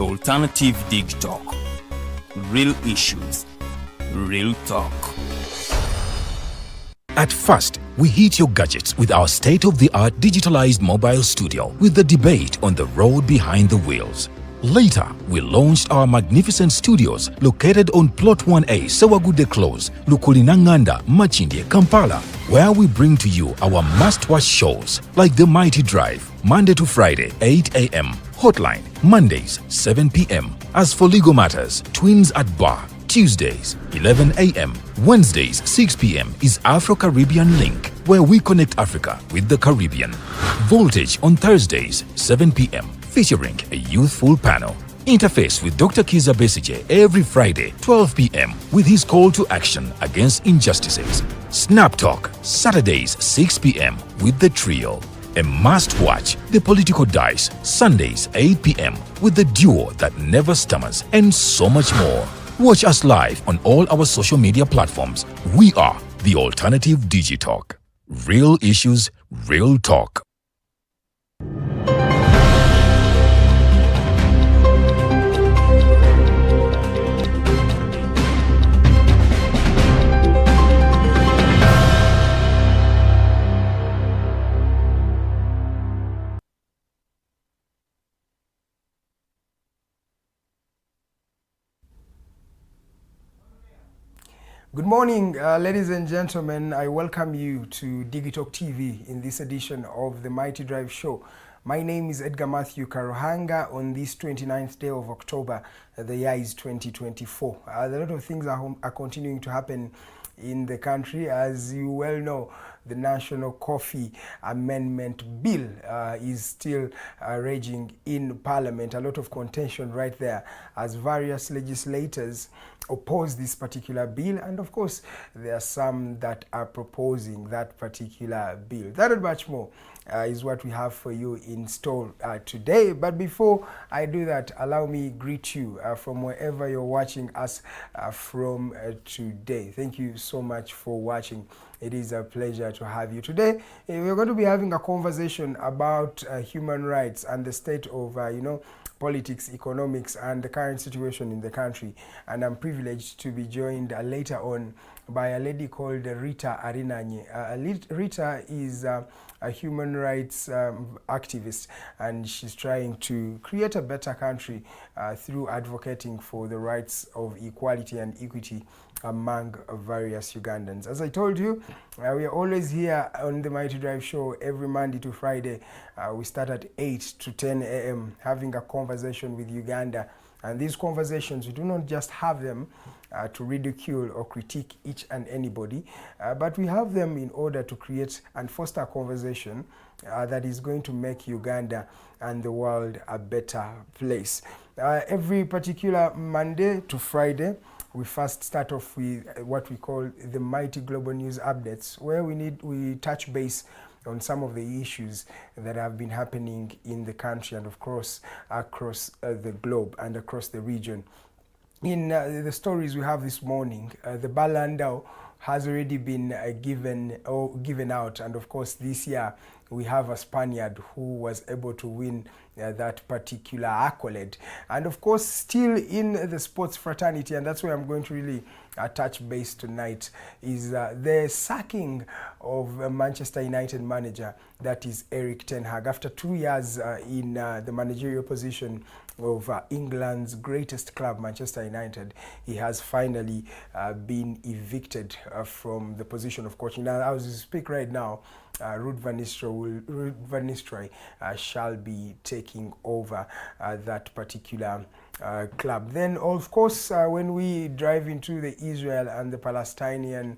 Alternative Digital. Real issues, real talk. At first, we hit your gadgets with our state-of-the-art digitalized mobile studio with the debate on the road behind the wheels. Later, we launched our magnificent studios located on Plot 1A, Sawagude Close, Lukulinanganda, Machindye, Kampala, where we bring to you our must-watch shows like The Mighty Drive, Monday to Friday, 8 a.m., Hotline, Mondays, 7 p.m. As for legal matters, Twins at Bar, Tuesdays, 11 a.m. Wednesdays, 6 p.m. is Afro-Caribbean Link, where we connect Africa with the Caribbean. Voltage on Thursdays, 7 p.m., featuring a youthful panel. Interface with Dr. Kiza Besije every Friday, 12 p.m. with his call to action against injustices. Snap Talk, Saturdays, 6 p.m. with the trio. A must-watch, The Political Dice, Sundays, 8 p.m. with the duo that never stammers, and so much more. Watch us live on all our social media platforms. We are the Alternative Digital. Real issues, real talk. Good morning, ladies and gentlemen. I welcome you to Digitalk TV in this edition of the Mighty Drive Show. My name is Edgar Mathew Karuhanga on this 29th day of October. The year is 2024. A lot of things are continuing to happen in the country. As you well know, the National Coffee Amendment Bill is still raging in Parliament. A lot of contention right there as various legislators oppose this particular bill, and of course there are some that are proposing that particular bill. That and much more is what we have for you in store today. But before I do that, allow me greet you from wherever you're watching us from today. Thank you so much for watching. It is a pleasure to have you today. We're going to be having a conversation about human rights and the state of politics, economics, and the current situation in the country. And I'm privileged to be joined later on by a lady called Ritah Arinanye. Ritah is a human rights activist, and she's trying to create a better country through advocating for the rights of equality and equity among various Ugandans. As I told you, we are always here on the Mighty Drive Show every Monday to Friday. We start at 8 to 10 a.m. having a conversation with Uganda. And these conversations, we do not just have them to ridicule or critique each and anybody, but we have them in order to create and foster a conversation that is going to make Uganda and the world a better place. Every particular Monday to Friday, we first start off with what we call the Mighty Global News Updates, where we touch base on some of the issues that have been happening in the country and of course across the globe and across the region. In the stories we have this morning, the Balandao has already been given out, and of course this year we have a Spaniard who was able to win that particular accolade. And of course still in the sports fraternity, and that's where I'm going to really touch base tonight, is the sacking of a Manchester United manager, that is Erik ten Hag. After 2 years in the managerial position of England's greatest club, Manchester United, he has finally been evicted from the position of coaching. Now, as we speak right now, Ruud van Nistelrooy shall be taking over that particular club. Then, of course, when we drive into the Israel and the Palestinian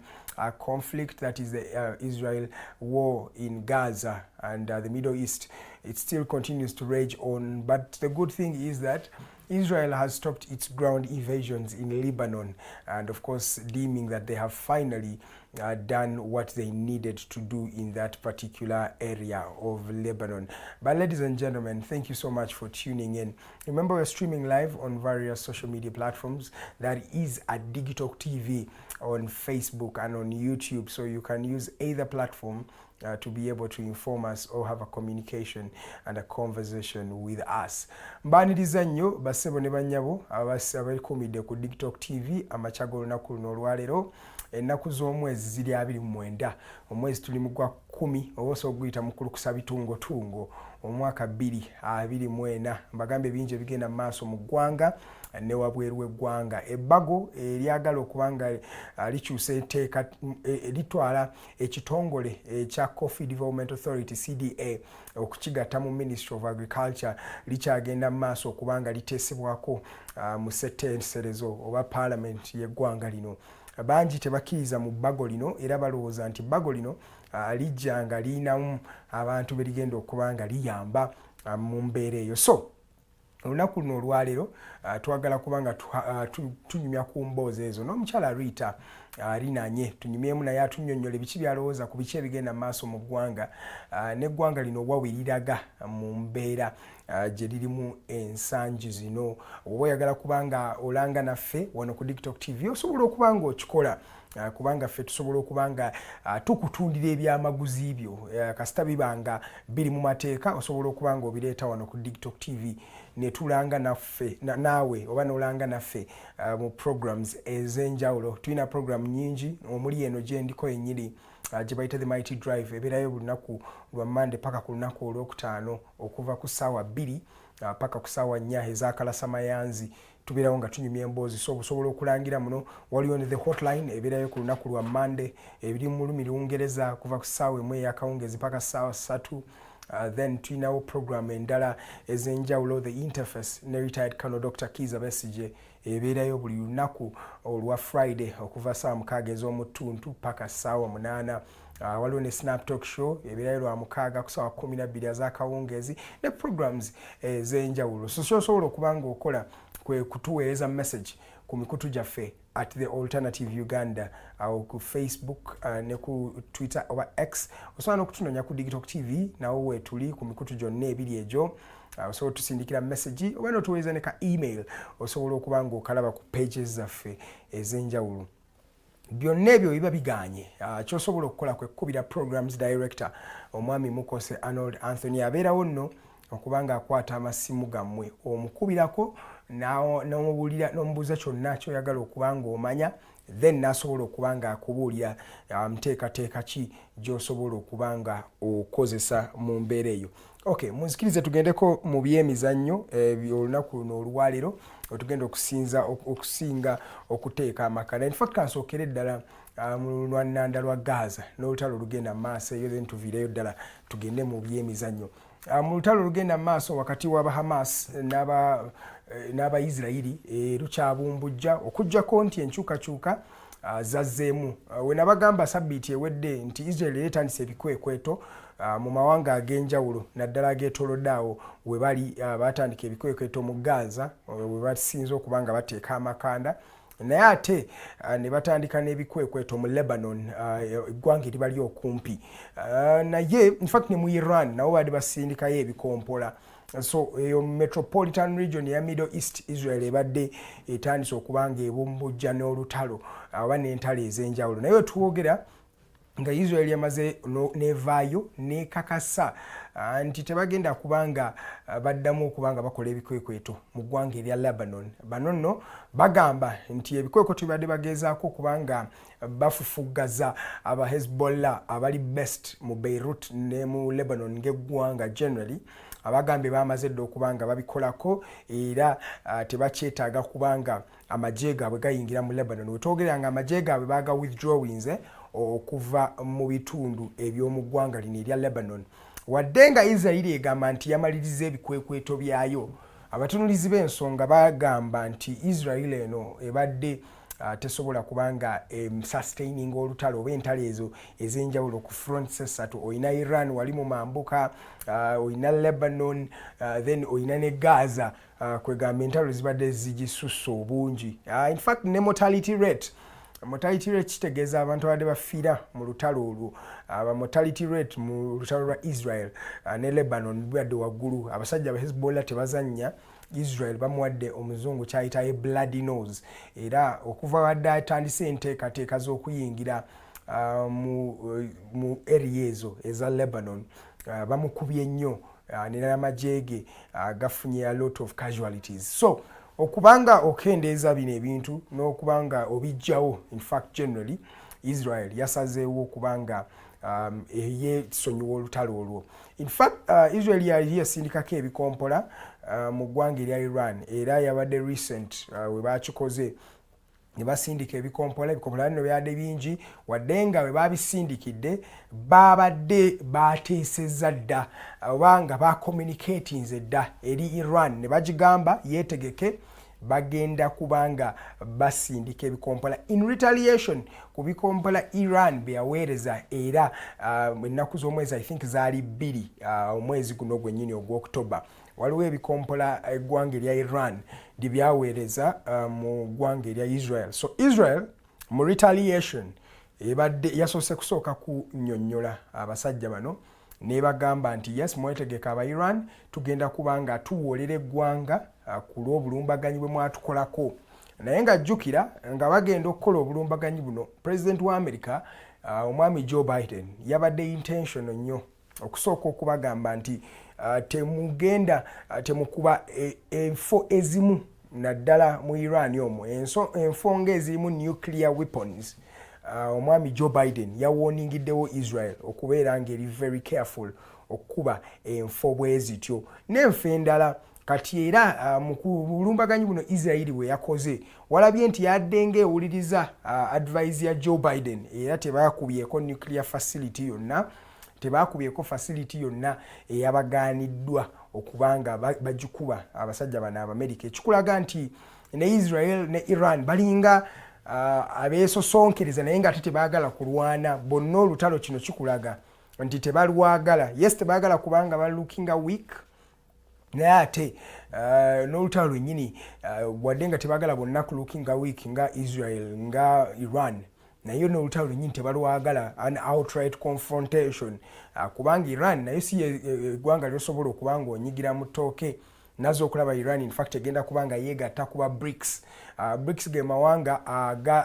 conflict, that is the Israel war in Gaza and the Middle East, it still continues to rage on. But the good thing is that Israel has stopped its ground invasions in Lebanon, and of course deeming that they have finally done what they needed to do in that particular area of Lebanon. But ladies and gentlemen, thank you so much for tuning in. Remember, we're streaming live on various social media platforms. That is at Digitalk TV on Facebook and on YouTube, so you can use either platform to be able to inform us or have a communication and a conversation with us. Mbaniriza nnyo bassebo ne bannyabo abakumidde ku Digital TV amachago olunaku luno olwaleero. Ennaku z'omwezi ziri 29 omwezi tuli mu gwa 10 oboso oguyita mukulu kusabitungo omwaka 2024 mbagambe bingi bigenda mu maaso mu ggwanga ne wabweru w'eggwanga. Ebbago eryagala okubanga likyusa etteeka litwala ekitongole ekya Coffee Development Authority CDA okukigatta mu Ministry of Agriculture likyagenda mu maaso okubanga liteesebwako mu ssettenserezo oba Parliament y'eggwanga lino. Bangi tebakkiriza mu bbago lino era balowooza nti bbago lino lijja nga lirinamu abantu be ligenda okuba nga liyamba mu mbeera eyo. So olunaku luno olwaleero twagala kubanga tunyumya ku mboozi ezo n'omukyala Ritah Arinanye tunyumyemu naye atunnyonnyola biki byalowooza ku biki ebigenda mu maaso mu ggwanga n'eggwanga lino wawe liraga mu mbeera gye lirimu ensangi zino. Oba oyagala kubanga olanga naffe wano ku Digital TV osobola okubanga okikola kubanga ffe tusobola okubanga tukutundira ebyamaguzi byo kasita bibanga biri mu mateeka osobola okubanga obireeta wano ku Digital TV ne tulanga naffe naawe oba n'olanga naffe mu programs ez'enjawulo. Tulina program nyingi omuli eno gye ndiko yennyini gye bayita The Mighty Drive ebeerayo buli lunaku lwa Monday paka ku lunaku olwokutaano okuva ku ssaawa 2 paka ku ssaawa 4 ez'akalasamayanzi. Tubeerawo nga tunyumya emboozi so osobola okulangira muno. Waliwo ne the hotline ebeerayo ku lunaku lwa Monday ebiri mu lulimi Lungereza kuva ku ssaawa 1 ey'akawungeezi paka ssaawa 3. Then tulinawo program endala ez'enjawulo the interface ne retired Colonel Dr. Kiza Besigye ebeerayo buli lunaku olwa Friday okuva ssaawa 6 ez'omutuntu paka ssaawa 8. Waliwo ne Snap Talk Show ebeerayo lwa 6 ku ssaawa 12 ez'akawungeezi ne programs ez'enjawulo. So osobola okubanga okola kwe kutuweereza message ku mikutu gyaffe at the Alternative Uganda au ku Facebook ne ku Twitter oba X. Osobola n'okutunoonya ku Digital TV nawo weetuli ku mikutu gyonna ebiri egyo. Osobola tusindikira message oba n'otuweereza ne ka email osobola okubanga okalaba ku pages zaffe ez'enjawulo. Byonna ebyo biba biganye kyosobola okukola kwe kubira programs director omwami Mukose Arnold Anthony abeerawo nno okubanga akwata amasimu gammwe omukubirako n'omubulira n'omubuuza kyonna kyoyagala okubanga omanya then n'asobola okubanga akubuulira nteekateeka ki gy'osobola okubanga okozesa mu mbeera eyo. Okay, munzikirize tugendeko mu byemizannyo olunaku luno olwaleero otugenda okusinga okuteeka amakala. In fact kansookere ddala mu lwannanda lwa Gaza n'olutalo olugenda mu maaso eyo then tuviireyo ddala tugende mu byemizannyo. Mu lutalo olugenda mu maaso wakati w'aba Hamas n'Abayisirayiri lukyabumbujja okuggyako nti enkyukakyuka zazzeemu. We nabagamba sabbiiti ewedde nti Israel yeetandise ebikwekweto mu mawanga ag'enjawulo naddala ageetoolodde awo we bali baatandika ebikwekweto mu Gaza we basinze okubanga bateeka amakanda naye ate ne batandika n'ebikwekweto mu Lebanon eggwanga eribali okumpi naye in fact ne mu Iran nabo baali basindikayo ebikompola. So eyo metropolitan region ya Middle East Israel ebadde etandise okubanga ebumbujja n'olutalo oba n'entalo ez'enjawulo. Naye tuwogera nga Israel yamaze nevaayo nekakasa nti tebagenda kubanga baddamu okubanga bakola ebikwekweto mu ggwanga erya Lebanon. Bano nno bagamba nti ebikwekweto bibadde bagezaako okubanga bafufuggaza aba Hezbollah abali best mu Beirut ne mu Lebanon ng'eggwanga generally abagambe bamaze dde okubanga babikolako era tebakyetaaga kubanga amagye gaabwe gayingira mu Lebanon. Wetwogerera nga amagye gaabwe baga withdrawings okuva mu bitundu eby'omu ggwanga lino erya Lebanon. Wadde nga Israel egamba nti yamaliriza ebikwekweto byayo, abatunulizi b'ensonga bagamba nti Israel eno ebadde tesobola kubanga sustaining olutalo oba entalo ezo ez'enjawulo ku fronts esatu. Oyina Iran wali mu mambuka, oyina Lebanon, then oyina ne Gaza kwegamba entalo zibadde zigisussa obungi. In fact ne mortality rate kitegeeza abantu abadde bafiira mu lutalo olwo. Mortality rate mu lutalo lwa Israel ne Lebanon bwadde waggulu. Abasajja ba Hezbollah tebazannya. Israel bamuwadde omuzungu kyayita bloody nose era okuva wadde atandise enteekateeka z'okuyingira mu area ezo eza Lebanon bamukubye nnyo n'amajege gafunye a lot of casualties. So okubanga okendeeza bino ebintu n'okubanga obijjawo, in fact generally Israel yasazeewo okubanga yesonyiwa olutalo olwo. In fact Israel yali yasindikako ebikompola mu ggwanga erya Iran era yabadde recent we bakikoze ne basindika ebikompola bino byadde bingi wadde nga we babisindikidde babadde bateesezza dda oba nga bacommunicatinze dda eri Iran ne bagigamba yeetegeke bagenda kubanga basindika ebikompola in retaliation ku bikompola Iran byaweereza era ennaku z'omwezi I think zaali 2 omwezi guno gwennyini ogw'October waliwo ebikompola eggwanga erya Iran libyaweereza mu ggwanga erya Israel. So Israel mu retaliation ebadde yasoose kusooka kunnyonnyola abasajja bano nebagamba nti yes mwetegeka aba Iran tugenda kubanga tuwoolera eggwanga ku lw'obulumbaganyi bwe mwatukolako. Naye nga jjukira nga bagenda okukola obulumbaganyi buno President wa America omwami Joe Biden yabadde intention nnyo okusooka okubagamba nti temugenda temukuba enfo ezimu naddala mu Iran omwo enfo ng'ezirimu nuclear weapons. Omwami Joe Biden yawooningiddewo Israel okubeera ng'eri very careful okuba enfo bwe zityo n'enfo endala. Kati era mu bulumbaganyi buno Israel bwe yakoze walabye nti yadde ng'ewuliriza advice ya Joe Biden era tebakubyeko nuclear facility yonna, tebakubyeko facility yonna eyabagaaniddwa okubanga bagikuba abasajja bano Abamerika. Ekikulaga nti ne Israel ne Iran balinga abeesosonkereza naye nga tebaagala kulwana. Bonna olutalo kino kikulaga nti tebalwagala. Yes, tebaagala kubanga bali looking a weak naye ate n'olutalo lwennyini wadde nga tebaagala bonna ku looking a weak nga Israel nga Iran naye n'olutalo lwennyini tebalwagala an outright confrontation kubanga Iran naye si eggwanga lyosobola okubanga onyigira mu ttooke nazo okulaba Iran in fact egenda kubanga yeegatta kuba BRICS. BRICS ge mawanga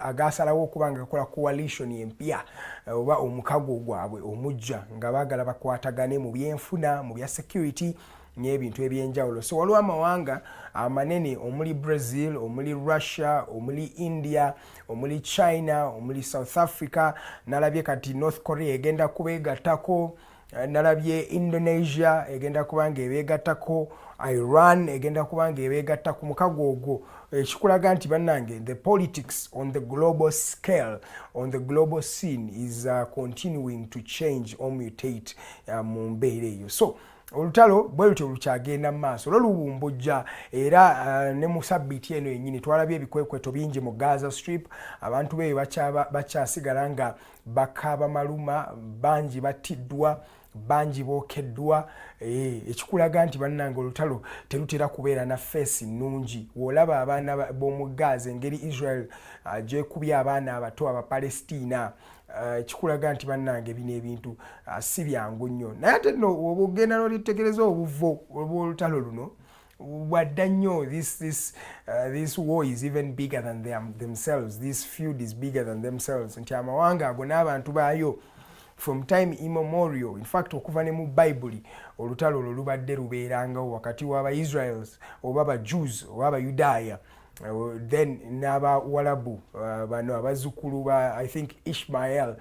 agasalawo okubanga gakola coalition empya oba omukago gwabwe omujja nga baagala bakwatagane mu byenfuna mu bya security n'ebintu ebyenjawulo. So waliwo amawanga amanene omuli Brazil, omuli Russia, omuli India, omuli China, omuli South Africa, nalabye kati North Korea egenda kubeegattako, nalabye Indonesia egenda kubanga ebeegattako, Iran egenda kubanga ebeegatta ku mukago ogwo. Ekikulaga nti bannange the politics on the global scale, on the global scene is continuing to change or mutate mu mbeera eyo. So olutalo bwe lutyo lukyagenda mu maaso lulubumbujja era ne mu sabbiiti eno yennyini twalabye ebikwekweto bingi mu Gaza Strip. Abantu beeyo bakyasigala nga bakaaba maluma, bangi battiddwa, bangi bookeddwa. Ekikulaga nti bannange olutalo terutera kubeera na feesi nnungi. W'olaba abaana b'omu Gaza engeri Israel gyekubye abaana abato Abapalestina ekikulaga nti bannange bino ebintu si byangu nnyo. Naye ate nno oba ogenda n'olitegereza obuvo olw'olutalo luno wadda nnyo this war is even bigger than themselves. This feud is bigger than themselves. Nti amawanga ago n'abantu baayo from time immemorial, in fact okuva ne mu Bible olutalo olwo lubadde lubeerangawo wakati w'Aba-Israels oba Aba-Jews oba Abayudaaya then n'Abawalabu bano abazzukulu ba I think Ishmael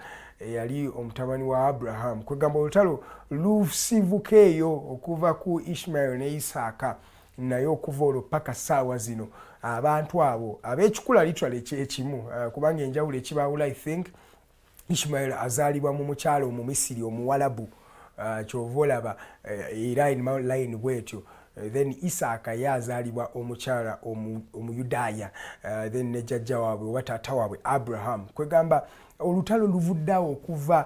yali omutabani wa Abraham. Kwegamba olutalo lusivuka eyo okuva ku Ishmael ne Isaaka naye okuva olwo paka ssaawa zino abantu abo ab'ekikula literally ekyekimu kubanga enjawulo ekibawula I think Ishmael azaalibwa mu mukyalo Omumisiri Omuwalabu kyova olaba era line bwetyo. Then Isaaka yazaalibwa omukyala Omuyudaaya then ne jjajja waabwe oba taata waabwe Abraham. Kwegamba olutalo luvuddawo okuva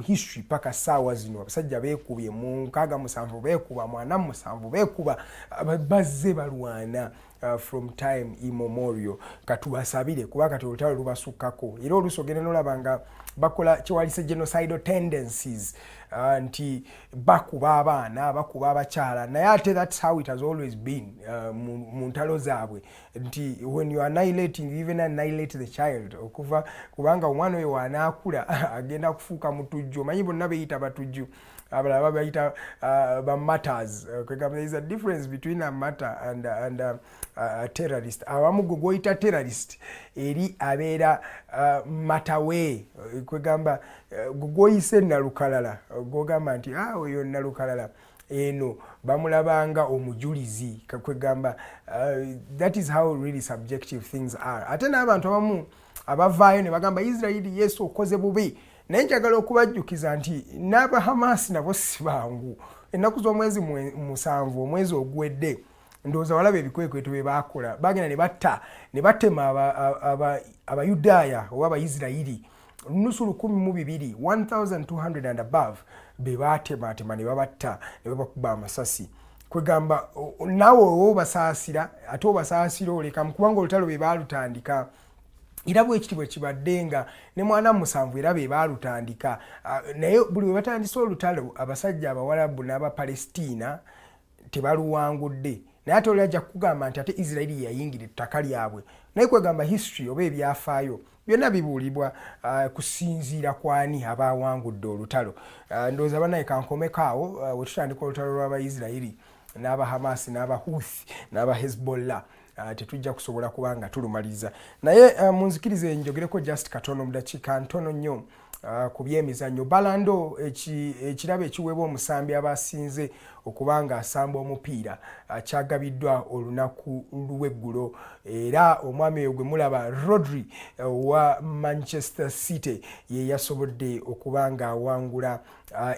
history paka ssaawa zino abasajja beekubye mu 67 beekuba 47 beekuba bazze balwana from time immemorial. Katubasabire kuba kati olutalo lubasukkako era oluusi ogenda n'olaba nga bakola kyewalise genocidal tendencies nti bakuba abaana bakuba abakyala naye ate that's how it has always been mu ntalo zaabwe nti when you annihilating you even annihilate the child okuva kubanga omwana oyo wanaakula agenda kufuuka mutujju omanyi bonna beyita batujju abalala bayita matters. There is a difference between a matter and a terrorist. Awamu gogoita terrorist eri abeera matawe kwegamba gogoyise nalukalala gogamba nti oyo nalukalala eno bamulabanga omujulizi kwegamba that is how really subjective things are. Ate n'abantu abamu abavaayo ne bagamba Israeli yesu okoze bubi naye njagala okubajjukiza nti n'aba Hamas nabo si bangu. Ennaku z'omwezi 7 omwezi ogwedde ndowooza walaba ebikwekweto bye baakola bagenda ne batema abayudaaya oba abayisirayiri nusu 1,200 1200 and above be baatematema ne babatta ne babakuba amasasi kwegamba naawe obasaasira ate obasaasira oleka mukubanga olutalo be baalutandika era bwekitibwe kibadde nga ne mwana 7 era be baalutandika naye buli we batandise olutalo abasajja abawalabu n'abapalestina tebaluwangudde naye ate oli ajja kugamba nti ate Israeli yayingira ettaka lyabwe naye kwegamba history oba ebyafaayo byonna bibuulibwa kusinziira kwani abawangudde olutalo. Ndowooza banaye kankomekaawo we tutandika olutalo lw'Abayisirayiri n'aba Hamas n'aba Houthi n'aba Hezbollah tetujja kusobola kubanga tulumaliza naye munzikirize njogereko just katono mu dakiika ntono nnyo ku byemizannyo. Balando ekirabo ekiweebwa omusambi abasinze okubanga asamba omupiira kyagabiddwa olunaku lw'eggulo era omwami oyo gwe mulaba Rodri wa Manchester City ye yasobodde okubanga awangula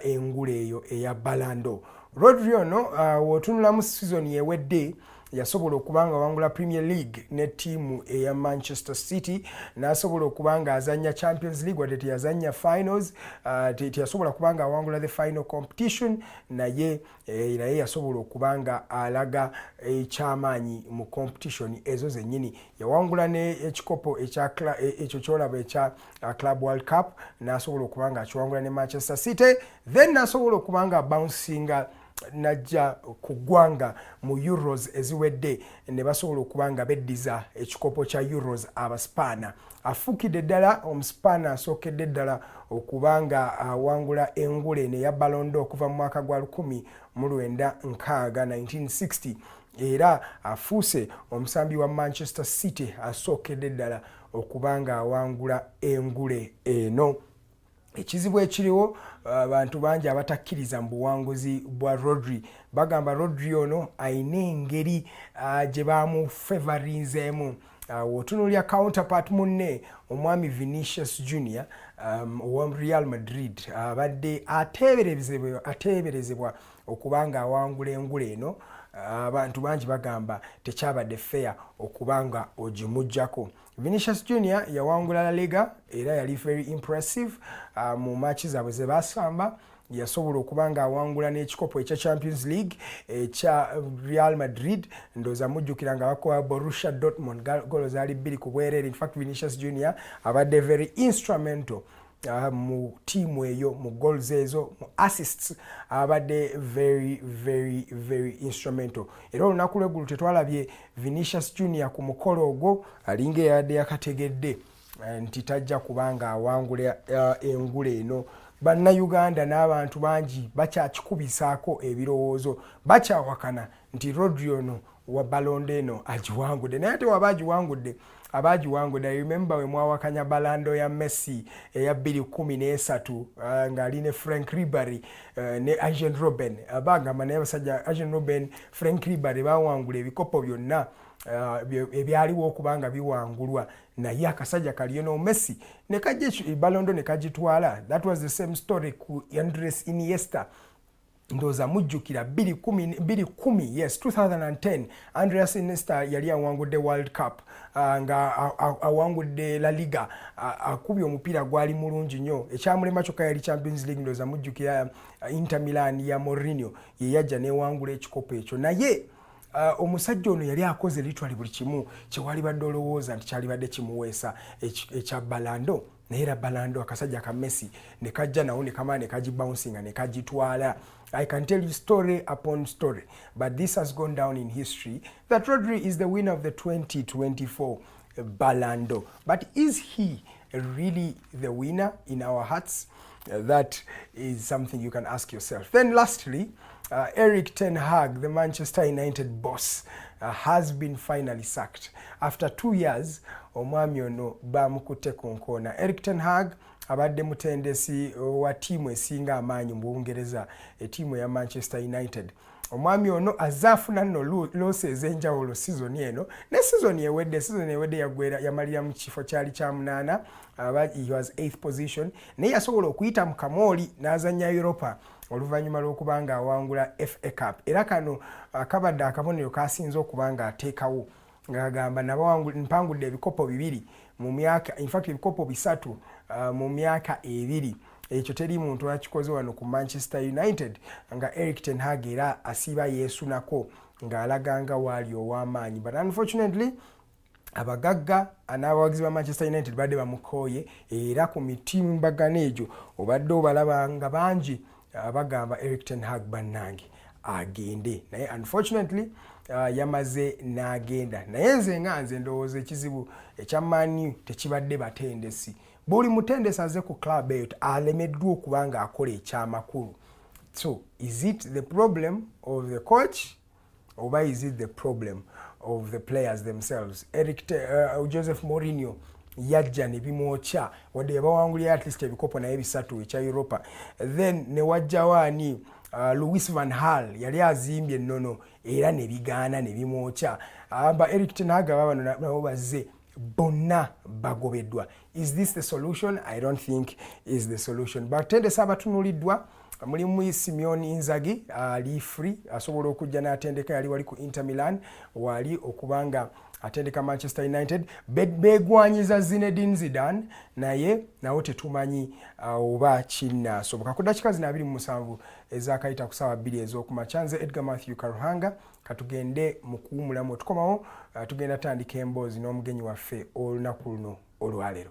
engule eyo eya Balando. Rodri ono w'otunulamu season yewedde yasobola okubanga wangula Premier League ne tiimu eya Manchester City n'asobola okubanga azanya Champions League wadde teyazanya finals teyasobola kubanga awangula the final competition naye yasobola okubanga alaga ekyamaanyi mu competition ezo zennyini. Yawangula ne ekikopo ekyo kyolaba ekya Club World Cup n'asobola okubanga akiwangula ne Manchester City then n'asobola okubanga bouncinga najja ku ggwanga mu Euros eziwedde ne basobola okubanga beddiza ekikopo kya Euros abaspaana. Afuukidde ddala omuspaana asookedde ddala okubanga awangula engule ne ya Ballon d'Or okuva mu mwaka gwa 1960 era afuuse omusambi wa Manchester City asookedde ddala okubanga awangula engule eno. Ekizibu ekiriwo abantu bangi abatakkiriza mu buwanguzi bwa Rodri bagamba Rodri ono ayina engeri gye bamufavorinzeemu. Otunuulya counterpart munne omwami Vinicius Junior owa Real Madrid abadde ateeberezebwa okubanga awangula engule eno. Abantu bangi bagamba tekyabadde fair okubanga ogimuggyako. Vinicius Junior yawangula La Liga era yali very impressive mu match zaabwe ze basamba. Yasobola okubanga awangula n'ekikopo ekya Champions League ekya Real Madrid ndowooza mujjukira nga bakola Borussia Dortmund golo zaali 2 ku bwereere. In fact Vinicius Junior abadde very instrumental mu tiimu eyo mu goals ezo mu assists abadde very instrumental. Era olunaku lw'eggulu tetwalabye Vinicius Junior ku mukolo ogwo alinga eyadde yakategedde nti tajja kubanga awangula engule eno. Bannayuganda n'abantu bangi bakyakikubisaako ebirowoozo bakyawakana nti Rodri ono wa Ballon d'Or eno agiwangudde naye ate waba abagiwangudde. I remember we mwawakanya Balando ya Messi eya 2013 ng'ali ne Frank Ribery ne Arjen Robben abagamba naye abasajja Arjen Robben Frank Ribery bawangula ebikopo byonna ebyaliwo okubanga biwangulwa naye akasajja kaliyo no Messi ne kajja Ballon d'Or ne kagitwala. That was the same story ku Andres Iniesta. Ndowooza mujjukira 2010 yes 2010 Andres Iniesta yali awangudde World Cup nga awangudde La Liga akubye omupiira gwali mulungi nnyo. Ekyamulema kyokka yali Champions League. Ndowooza mujjukira Inter Milan ya Mourinho ye yajja newangula ekikopo ekyo naye omusajja ono yali akoze literally buli kimu kyewali badde olowooza nti kyali badde kimuweesa ekya balando naye era balando akasajja ka Messi ne kajja nawo ne kamala ne kagibouncinga ne kagitwala. I can tell you story upon story, but this has gone down in history that Rodri is the winner of the 2024 Ballon d'Or. But is he really the winner in our hearts? That is something you can ask yourself. Then lastly, Erik ten Hag, the Manchester United boss, has been finally sacked. After 2 years, omwami ono bamukute ku nkoona. Erik ten Hag abadde mutendesi wa tiimu esinga amaanyi mu Bungereza, tiimu ya Manchester United. Omwami ono azaafuna nno loose ez'enjawulo season eno ne season ewedde yamalira mu kifo kyali kya munaana. He was 8th position naye yasobola okuyita mu kamooli n'azannya Europa oluvannyuma lw'okuba nga awangula FA Cup. Era kano kabadde akabonero kasinze okuba nga ateekawo ng'agamba mpangudde ebikopo 2 mu myaka, in fact ebikopo 3 mu myaka 2. Ekyo teri muntu akikoze wano ku Manchester United nga Erik ten Hag era asiba yeesunako ng'alaganga waali ow'amaanyi. But unfortunately abagagga n'abawagizi ba Manchester United badde bamukooye era ku mitimbagano egyo obadde obalaba nga bangi bagamba Erik ten Hag bannange agende, naye unfortunately yamaze n'agenda. Naye nze ndowooza ekizibu ekya Man U tekibadde batendesi. Buli mutendesi aze ku club eyo alemeddwa okuba nga akola ekyamakulu. So is it the problem of the coach or is it the problem of the players themselves? Joseph Mourinho yajja ne bimwokya wadde yabawangulira at least ebikopo naye 3 ekya Europa. Then ne wajja waani Louis van Gaal yali azimbye ennono era ne bigaana ne bimwokya. Erik ten Hag abano nabo bazze bonna bagobeddwa. Is this the solution? I don't think is the solution. Batendesi abatunuliddwa mulimu Simeon Inzaghi ali free asobola okujja n'atendeka, yali wali ku Inter Milan, wali okubanga atendeka Manchester United. Begwanyiza Zinedine Zidane naye nawo tetumanyi oba kinaasoboka. Ku dakika 27 ezakayita ku ssaawa 2 ez'okumakya. Nze Edgar Mathew Karuhanga katugende mu kuwumulamu. Tukomawo tugenda tandika emboozi n'omugenyi waffe olunaku luno olwaleero.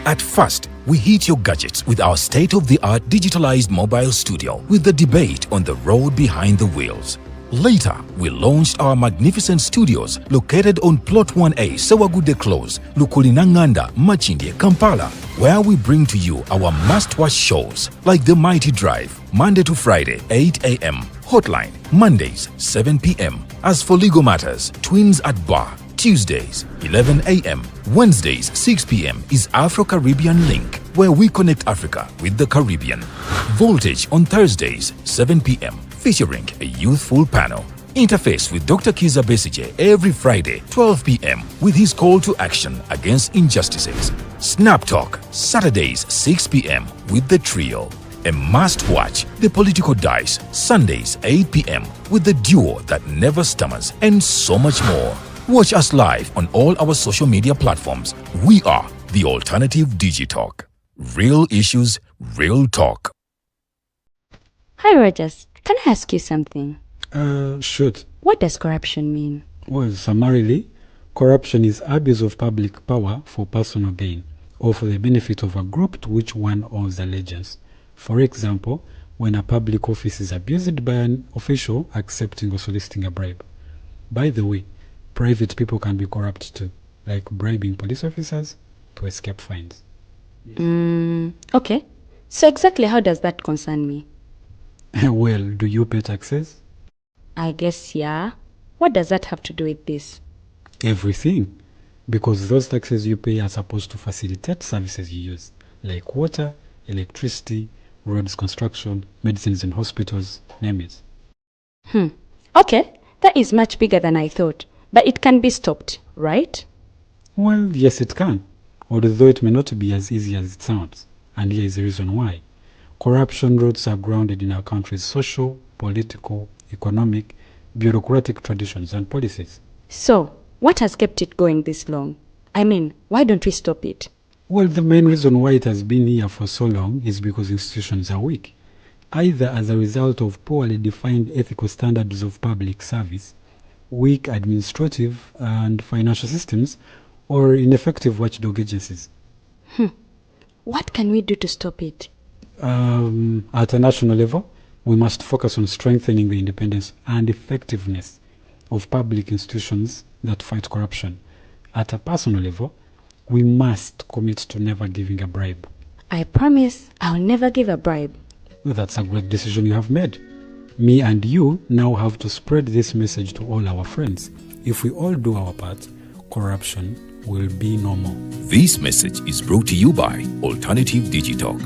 At first, we hit your gadgets with our state-of-the-art digitalized mobile studio with the debate on the road behind the wheels. Later, we launched our magnificent studios located on Plot 1A, Sewagude Close, Lukulinanganda, Machinde, Kampala, where we bring to you our must-watch shows like The Mighty Drive, Monday to Friday, 8 a.m., Hotline, Mondays, 7 p.m. As for legal matters, Twins at Bar, Tuesdays, 11 a.m. Wednesdays, 6 p.m. is Afro-Caribbean Link, where we connect Africa with the Caribbean. Voltage on Thursdays, 7 p.m., featuring a youthful panel. Interface with Dr. Kiza Besije every Friday, 12 p.m. with his call to action against injustices. Snap Talk, Saturdays, 6 p.m. with the trio. A must-watch, The Political Dice, Sundays, 8 p.m. with the duo that never stammers, and so much more. Watch us live on all our social media platforms. We are the Alternative Digitalk. Real issues, real talk. Hi, Rogers. Can I ask you something? Shoot. What does corruption mean? Well, summarily, corruption is abuse of public power for personal gain or for the benefit of a group to which one owes allegiance. For example, when a public office is abused by an official accepting or soliciting a bribe. By the way, private people can be corrupt too, like bribing police officers to escape fines. Okay. So exactly how does that concern me? Well, do you pay taxes? I guess, yeah. What does that have to do with this? Everything. because those taxes you pay are supposed to facilitate services you use, like water, electricity, roads construction, medicines in hospitals, name it. Okay, that is much bigger than I thought. But it can be stopped, right? Well, yes, it can, although it may not be as easy as it sounds. And here is the reason why. Corruption roots are grounded in our country's social, political, economic, bureaucratic traditions and policies. So, what has kept it going this long? I mean, why don't we stop it? Well, the main reason why it has been here for so long is because institutions are weak, either as a result of poorly defined ethical standards of public service, weak administrative and financial systems, or ineffective watchdog agencies. What can we do to stop it? At a national level, we must focus on strengthening the independence and effectiveness of public institutions that fight corruption. At a personal level, we must commit to never giving a bribe. I promise I'll never give a bribe. Well, that's a great decision you have made. Me and you now have to spread this message to all our friends. If we all do our part, corruption will be no more. This message is brought to you by Alternative Digital.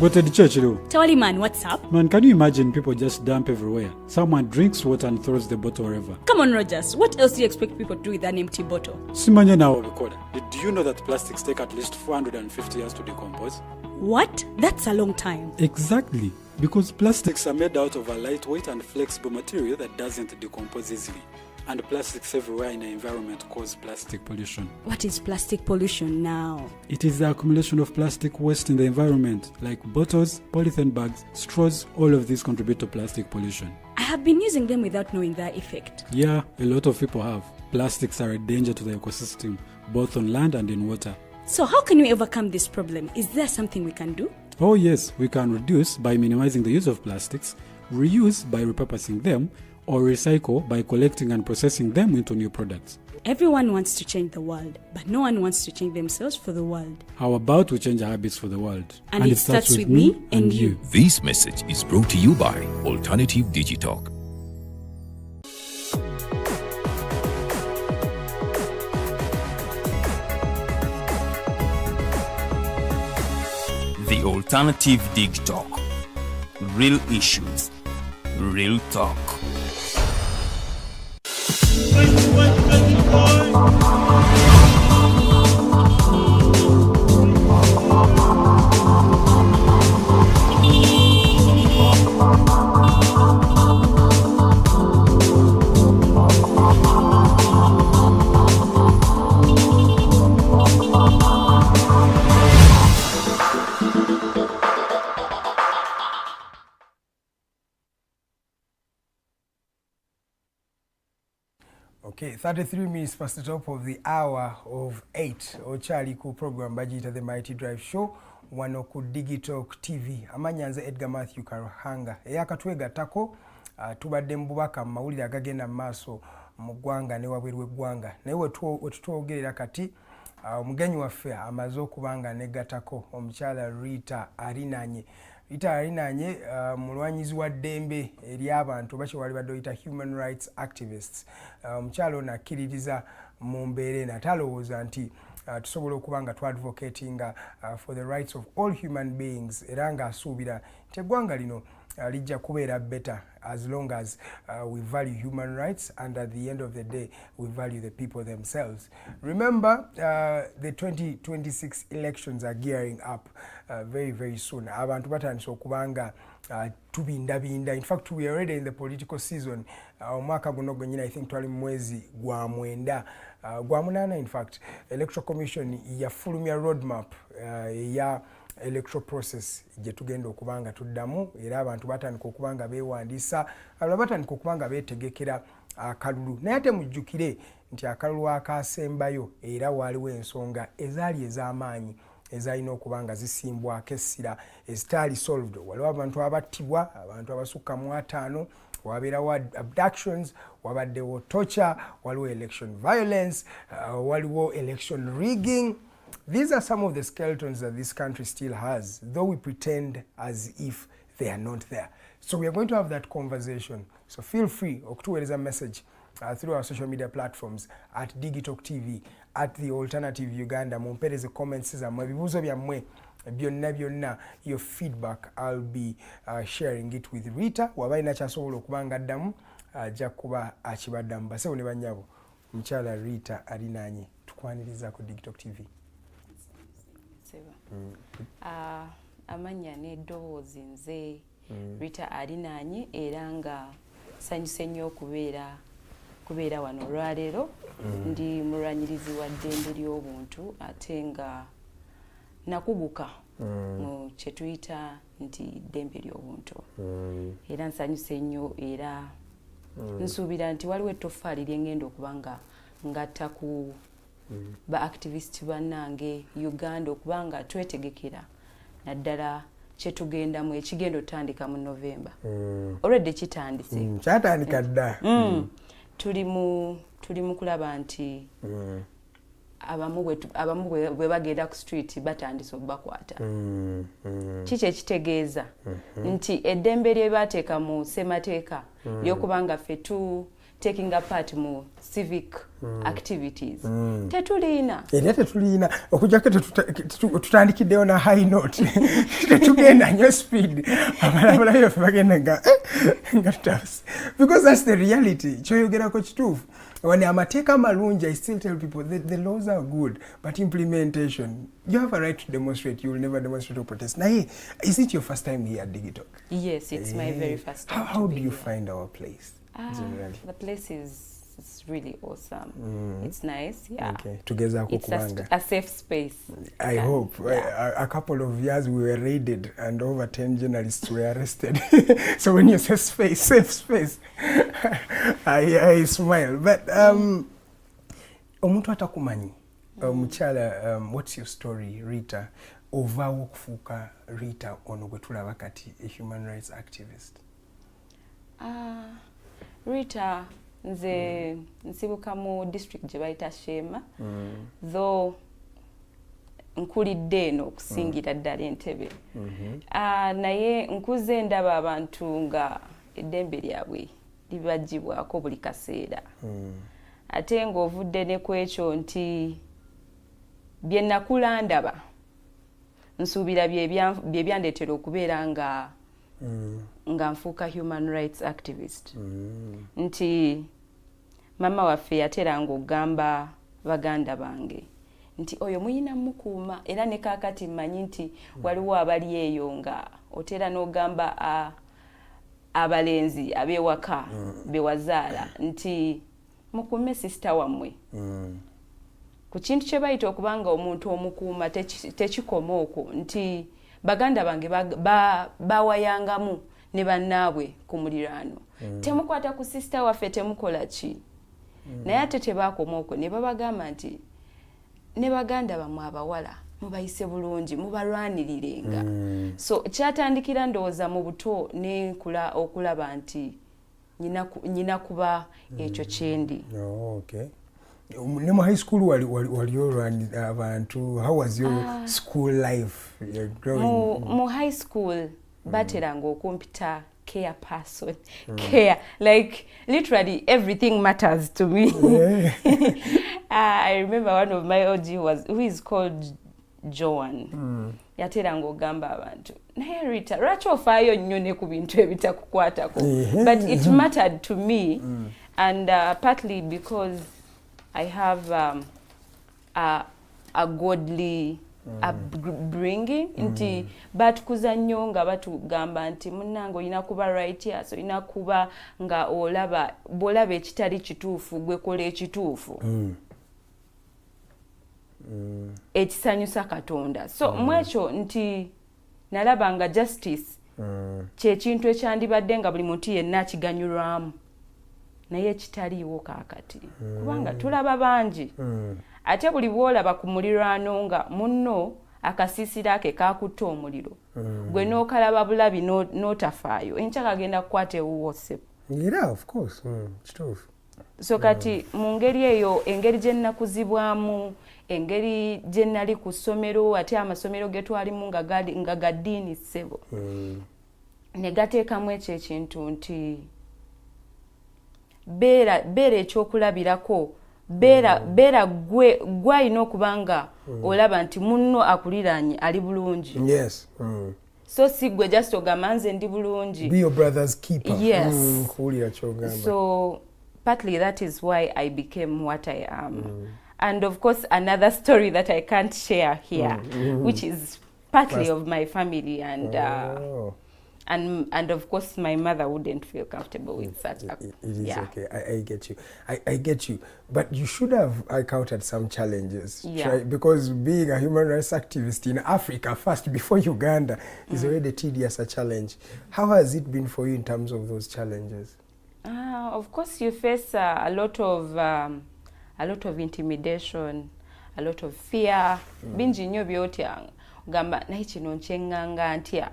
But at the church, though, Tawali man, what's up? man, can you imagine people just dump everywhere? Someone drinks water and throws the bottle wherever. Come on, Rogers. What else do you expect people to do with an empty bottle? Simanya now, recorder. Did you know that plastics take at least 450 years to decompose? What? That's a long time. Exactly, because plastics are made out of a lightweight and flexible material that doesn't decompose easily. And plastics everywhere in the environment cause plastic pollution. What is plastic pollution now? It is the accumulation of plastic waste in the environment, like bottles, polythene bags, straws. All of these contribute to plastic pollution. I have been using them without knowing their effect. Yeah, a lot of people have. Plastics are a danger to the ecosystem, both on land and in water. So how can we overcome this problem? Is there something we can do? Oh yes, we can reduce by minimizing the use of plastics, reuse by repurposing them, or recycle by collecting and processing them into new products. Everyone wants to change the world, but no one wants to change themselves for the world. How about we change our habits for the world? And it starts with me and you. This message is brought to you by Alternative Digital. The Alternative Dig Talk. Real issues, real talk. Okay, 33 minutes past the top of the hour of 8. Ochali ku program Bajita the Mighty Drive Show. Wano ku Digital TV. Amanyanze Edgar Mathew Karuhanga. Eyakatwega tako tubadde mbubaka mawulire agagenda maaso mu ggwanga ne wabweru w'eggwanga. Naye wetutwogerera kati omugenyi waffe amaze okubanga negatako omukyala Ritah Arinanye. Ritah Arinanye mulwanyizi wa ddembe eri abantu bakye wali badde human rights activists. Omukyala ono akkiririza mu mbeera eno talowooza nti tusobola okuba nga advocating for the rights of all human beings era ng'asuubira nti eggwanga lino lijja kubeera better as long as we value human rights and at the end of the day we value the people themselves. Remember, the 2026 elections are gearing up very, very soon. Abantu batandise okubanga tubindabinda. In fact, we are already in the political season. Omwaka guno gwennyini I think twali mwezi gwa mwenda gwa munana. In fact, Electoral Commission yafulumya roadmap ya electoral process gye tugenda okubanga tuddamu era abantu batandika okubanga beewandiisa abalala batandika okubanga beetegekera akalulu. Naye ate mujjukire nti akalulu akaasembayo era waaliwo ensonga ezaali ez'amaanyi ezalina okubanga zisimbwako essira ezitaali solved. Waliwo abantu abattibwa, abantu abasukka mu 5, wabeerawo abductions, wabaddewo torture, waliwo election violence, waliwo election rigging. These are some of the skeletons that this country still has, though we pretend as if they are not there. So we are going to have that conversation. So feel free okutuweereza message through our social media platforms at Digitalk TV, at The Alternative Uganda. Mumpereze comments zammwe, ebibuuzo byammwe byonna, your feedback. I'll be sharing it with Ritah. Waba alina kyasobola okuba nga addamu ajja kuba akibaddamu. Basewo ne bannyabo, omukyala Ritah Arinanye, tukwaniriza ku Digitalk TV. Amanya n'eddoboozi nze Ritah Arinanye era nga sanyuse nnyo kubeera wano olwaleero. Ndi mulwanyirizi wa ddembe ly'obuntu ate nga nakuguka mu kye tuyita nti ddembe ly'obuntu. Era nsanyuse nnyo era nsuubira nti waliwo ettoffaali lye ngenda okuba nga ngatta ku ba activist bannange Uganda okuba nga twetegekera naddala kyetugendamu ekigenda otandika mu November. Already kitandise. Kyatandika dda. Tuli mu kulaba nti abamu bwe bagenda ku street batandise okubakwata. Kiki ekitegeeza nti eddembe lye bateeka mu ssemateeka ly'okuba nga ffe taking a part mu civic activities. Tetuliina. Era tetuliina. Okujjako tutandikiddeyo na high note. Tetugenda nnyo speed. Abalala byaffe bagenda nga tutasi. Because that's the reality. Kyoyogerako kituufu. When amateeka malungi, I still tell people that the laws are good, but implementation, you have a right to demonstrate. You will never demonstrate or protest. Now, is it your first time here at Digitalk? Yes, it's my very first time. How do you find our place? Generally? The place is really awesome. It's nice, yeah. Okay. Together, it's a safe space. I hope. Yeah. A couple of years we were raided and over 10 journalists were arrested. So when you say safe space, I smile. But omuntu atakumanyi, mukyala, what's your story, Ritah? Ova okufuuka Ritah ono gwe tulaba kati, a human rights activist. Ritah nze nsibuka mu district gye bayita Shema, though nkulidde eno okusingira ddala Entebbe. Naye nkuze ndaba abantu nga eddembe lyabwe libagibwako buli kaseera. Ate ng'ovudde ne ku ekyo nti bye nakula ndaba nsuubira bye byandeetera okubeera nga nfuuka human rights activist. Nti mama waffe yateranga okugamba baganda bange nti oyo muyina mukuuma, era ne kaakati mmanyi nti waliwo abali eyo nga otera n'ogamba abalenzi ab'ewaka bewazaala nti mukuume sisita wammwe. Ku kintu kye bayita okubanga omuntu omukuuma tekikoma okwo nti baganda bange bawayangamu ne bannaabwe ku muliraano. Temukwata ku sisita waffe temukola ki. Naye ate tebaakoma okwo ne babagamba nti ne baganda bammwe abawala mubayise bulungi mubalwanirirenga. So kyatandikira ndowooza mu buto nenkula okulaba nti nyina kuba ekyo kyendi. Okay. Ne mu high school wali olwanira abantu. How was your school life? Mu high school bateranga okumpita care person. Care, like literally everything matters to me. I remember one of my OG who is called Joan. Yateranga ogamba abantu naye Ritah lwaki ofaayo nnyo ne ku bintu ebitakukwatako. But it mattered to me and partly because I have a godly upbringing. Nti batukuza nnyo nga batugamba nti munnange olina kuba righteous, olina kuba nga bw'olaba ekitali kituufu gwe kola ekituufu. Ekisanyusa Katonda. So mwekyo nti nalaba nga justice kyekintu ekyandibadde nga buli muntu yenna akiganyulwamu. Naye ekitaliiwo kaakati. Kubanga tulaba bangi. Ate buli bw'olaba ku muliraano nga munno akasiisira ke kaakutta omuliro. Gwe n'okalaba bulabi n'otafaayo. Enkya kagenda kukwata ewuwo ssebo. Yeah, of course. Kituufu. So kati mu ngeri eyo engeri gye nnakuzibwamu, engeri gye nnali ku ssomero ate amasomero ge twalimu nga ga ddiini ssebo. ne gateekamu ekyo ekintu nti beera ekyokulabirako, beera gwe alina okuba nga olaba nti munno akuliraanye ali bulungi. Yes. So si gwe just ogamba nze ndi bulungi. Be your brother's keeper. Yes. So partly that is why I became what I am. And of course another story that I can't share here, which is partly of my family, and and of course my mother wouldn't feel comfortable with such a it is okay. I get you. I get you. But you should have encountered some challenges. Yeah. Because being a human rights activist in Africa first before Uganda is already tedious a challenge. How has it been for you in terms of those challenges? Of course you face a lot of intimidation, a lot of fear. Bingi nnyo byotya gamba naye kino nkyenganga ntya.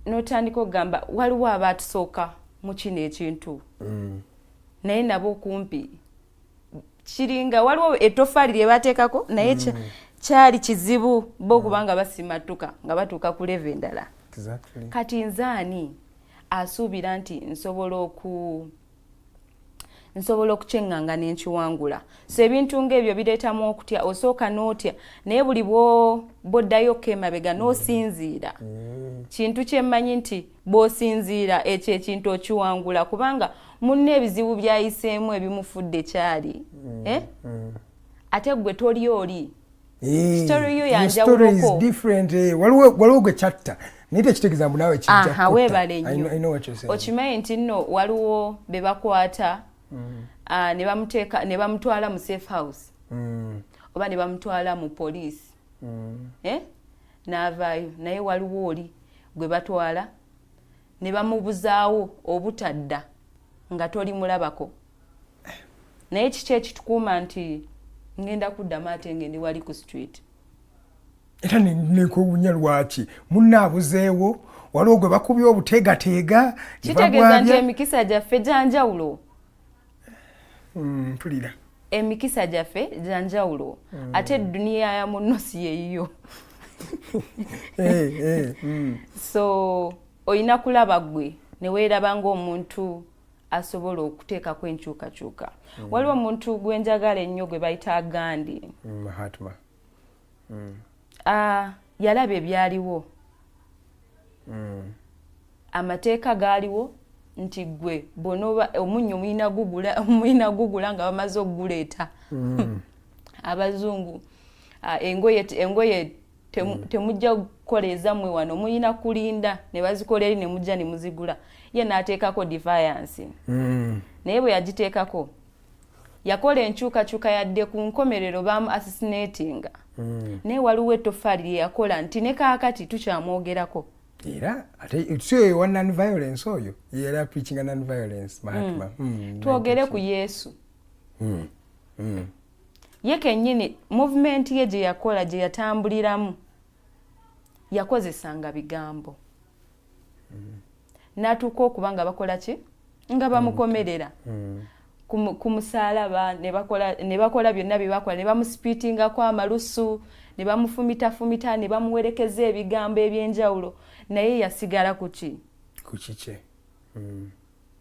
Notandika ogamba waliwo abatusooka mu kino ekintu naye nabo kumpi kiringa waliwo etoffaali lye bateekako naye kyali kizibu bo kubanga basimatuka nga batuuka ku leve endala. Kati nzaani asuubira nti nsobola okukyenganga n'enkiwangula. So ebintu ng'ebyo bireetamu okutya, osooka n'otya naye buli bw'oddayo emabega n'osinziira. Kintu kye mmanyi nti bw'osinziira ekyo ekintu okiwangula kubanga munno ebizibu byayiseemu ebimufudde kyali. Ate gwe toli oli. Story yo yanjawuloko. Waliwo gwe chatta. Nite kitegeeza mbu naawe kijja kutta. Weebale nnyo. I know what you're saying. Okimanyi nti nno waliwo be bakwata ne bamutwala mu safe house oba ne bamutwala mu police n'avaayo naye waliwo oli gwe batwala ne bamubuzaawo obutadda nga toli mulabako. Naye kiki ekitukuuma nti ngenda kuddamu ate ngendi wali ku street. Era nekwewuunya lwaki munnaabuzeewo waliwo gwe bakubye obuteegateega. Kitegeeza nti emikisa gyaffe gyanjawulo. Mpulira. Emikisa gyaffe gyanjawulo. Ate eduniya ya munno si yeeyo. So oyina kulaba gwe ne weeraba ng'omuntu asobola okuteekako enkyukakyuka. Waliwo omuntu gwe njagala ennyo gwe bayita Gandhi. Mahatma. Yalaba ebyaliwo. Amateeka gaaliwo nti gwe bonoba omunyo muyina gugula nga bamaze okuguleeta. Abazungu engoye temujja kukola ezammwe wano muyina kulinda ne bazikola eri ne mujja ne muzigula. Ye n'ateekako defiance. Naye bwe yagiteekako yakola enkyukakyuka yadde ku nkomerero baamu assassinatinga. Naye waliwo ettoffaali lye yakola nti ne kaakati tukyamwogerako. Era ate sio wa non-violence oyo. Era preaching non-violence Mahatma. Twogere ku Yesu. Ye kennyini movement ye gye yakola gye yatambuliramu yakozesanga bigambo. N'atuuka okuba nga bakola ki? Nga bamukomerera. Ku musaalaba ne bakola byonna bye bakola ne bamusipiitingako amalusu ne bamufumita ne bamuwerekeza ebigambo eby'enjawulo naye yasigala ku ki? Ku kike.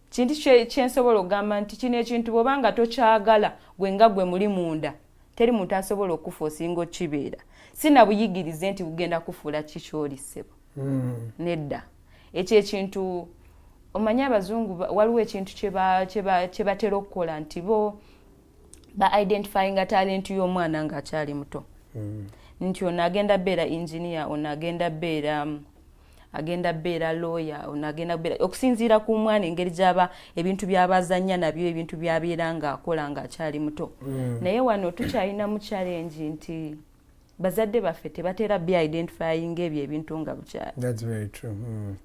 Kintu kyensobola okugamba nti kino ekintu bw'obanga tokyagala gwe nga gwe muli munda teri muntu asobola okufa osinga okibeera. Sina buyigirize nti kugenda kufuula kikyoli ssebo. Nedda. Ekyo ekintu omanyi abazungu waliwo ekintu kye batera okukola nti bo ba-identifyinga talent y'omwana ng'akyali muto. Nti ono agenda beera engineer, ono agenda beera lawyer, ono agenda beera okusinziira ku mwana engeri gy'aba ebintu by'abazannya nabyo ebintu by'abeera ng'akola ng'akyali muto. Naye wano tukyalina mu challenge nti bazadde baffe tebatera be-identifying ebyo ebintu nga bukyali. That's very true.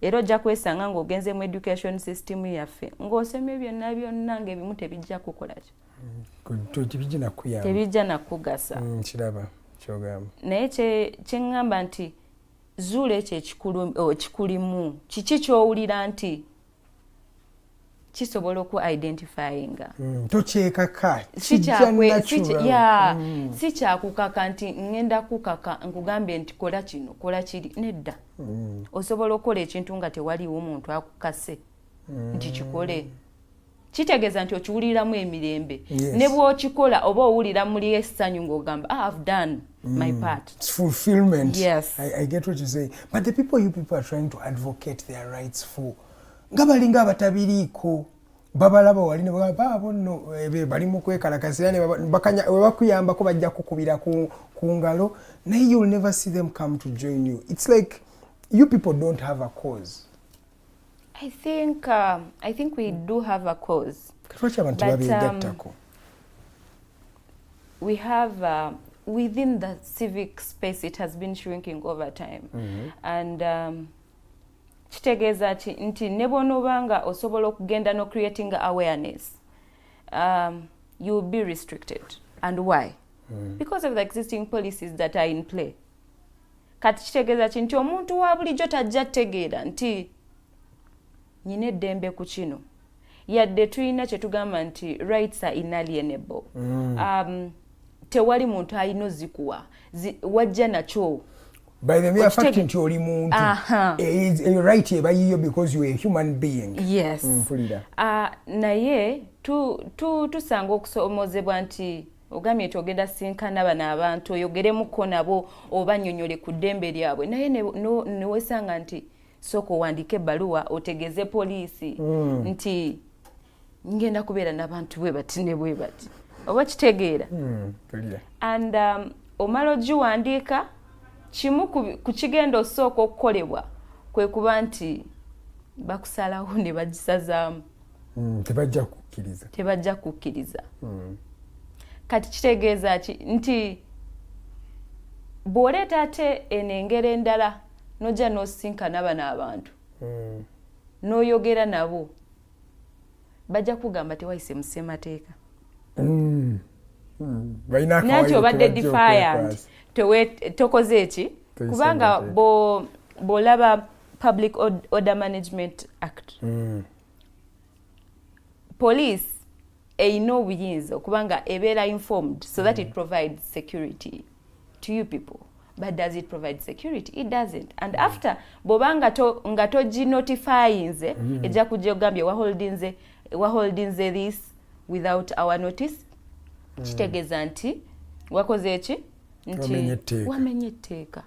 Era ojja kwesanga ng'ogenze mu education system yaffe ng'osomye byonna ng'ebimu tebijja kukola ki? Tebijja nakugasa. Kiraba kyogamba. Naye kye ngamba nti zuula ekyo ekikulimu kiki ky'owulira nti kisobola oku identifyinga tokyekaka si kyakukaka nti ngenda kukaka nkugambe nti kola kino kola kiri nedda osobola okukola ekintu nga tewaliwo omuntu akukase nti kikole kitegeeza nti okiwuliramu emirembe ne bw'okikola oba owulira muli essanyu ng'ogamba I've done my part. It's fulfillment. Yes. I get what you say. But the people you people are trying to advocate their rights for nga balinga abatabiriiko babalaba wali ne bagamba nno bali mu kwekalakasira ne bakanya we bakuyambako bajja kukubira ku ngalo naye you'll never see them come to join you. It's like you people don't have a cause. I think we do have a cause. But we have within the civic space it has been shrinking over time. And kitegeeza nti ne bw'onoobanga osobola okugenda no creating awareness, you will be restricted. And why? Because of the existing policies that are in play. Kati kitegeeza nti omuntu wa bulijjo tajja tegeera nti nyine eddembe ku kino yadde tulina kye tugamba nti rights are inalienable. Tewali muntu alina zikuwa wajja nakyo. By the mere fact nti oli muntu right eba yiyo because you are a human being. Yes. Naye tusanga okusomozebwa nti ogamye togenda sinkana bano abantu oyogeremuko nabo oba nnyonnyole ku ddembe lyabwe naye ne wesanga nti soko wandike ebbaluwa otegeze poliisi nti ngenda kubeera n'abantu bwe bati ne bwe bati oba kitegeera. And omala ogiwandiika kimu ku kigenda osooka okukolebwa kwe kuba nti bakusalawo ne bagisazaamu tebajja kukkiriza. Kati kitegeeza nti bw'oleeta ate enengero endala nojja n'osinkana bano abantu n'oyogera nabo bajja kugamba tewayise mu ssemateeka naye nti obadde defiant tokoze eki kubanga bw'olaba Public Order Management Act police eyina obuyinza okubanga ebeera informed so that it provides security to you people. But does it provide security? It doesn't. And after bobanga nga togi notifyinze ejja kujja ogambye waholdinze this without our notice kitegeeza nti wakoze eki nti wamenye etteeka.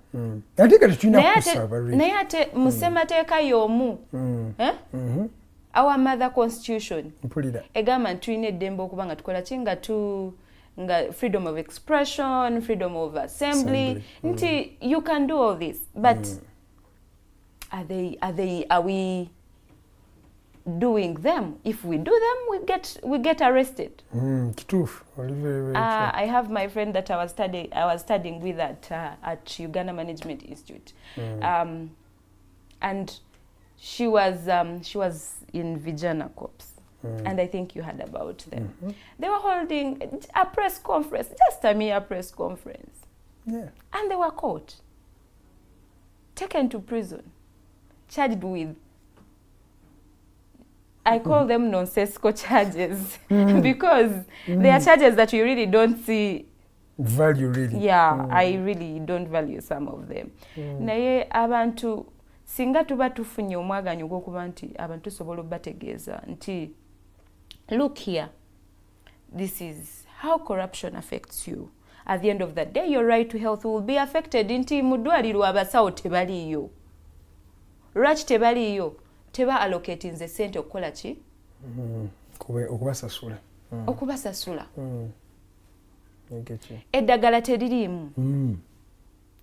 Naye ate mu ssemateeka y'omu our mother constitution egamba nti tulina eddembe okuba nga tukola ki nga freedom of expression, freedom of assembly. Nti you can do all this, but are we doing them? If we do them, we get arrested. I have my friend that I was studying with at Uganda Management Institute, and she was in Vijana Corps. And I think you heard about them. They were holding a press conference, just a mere press conference. And they were caught, taken to prison, charged with, I call them nonsensical charges because they are charges that you really don't see value really. Yeah, I really don't value some of them. Naye abantu singa tuba tufunye omwaganyo gw'okuba nti abantu tusobola obbategeeza nti look here, this is how corruption affects you. At the end of the day, your right to health will be affected. Nti mu ddwaliro abasawo tebaliyo. Lwaki tebaliyo? Teba allocatinze ssente okukola ki? Okubasasula. Okubasasula. Eddagala teririimu.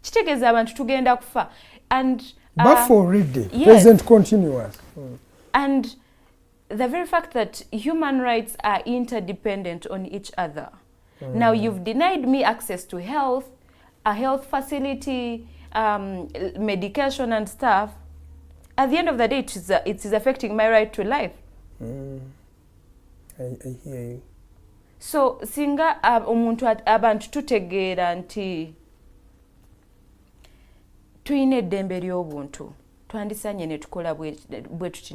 Kitegeeza abantu tugenda kufa. And but already, present continuous. And the very fact that human rights are interdependent on each other. Now you've denied me access to health, a health facility, medication and stuff. At the end of the day, it is affecting my right to life. I hear you. So singa omuntu abantu tutegeera nti tuyina eddembe ly'obuntu twandisanye ne tukola bwe tuti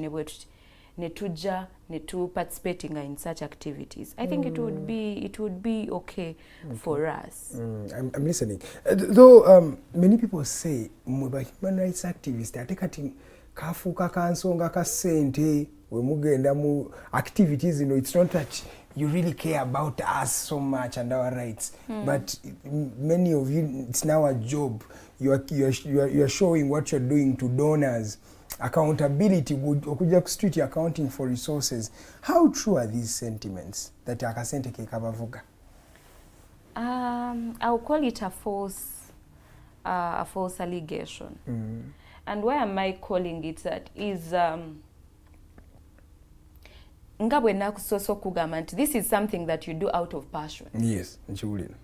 ne tujja to participating in such activities. I think it would be okay for us. I'm listening. Though many people say human rights activists atekati kafuka kansonga ka sente we mugenda mu activities, it's not that you really care about us so much and our rights, but many of you, it's now a job. You are showing what you're doing to donors. Accountability, okuja ku street accounting for resources. How true are these sentiments that akasente ke kabavuga? I'll call it a false allegation. And why am I calling it that is ngabwe nakusoso kugamba nti this is something that you do out of passion. Yes, nchiwulira.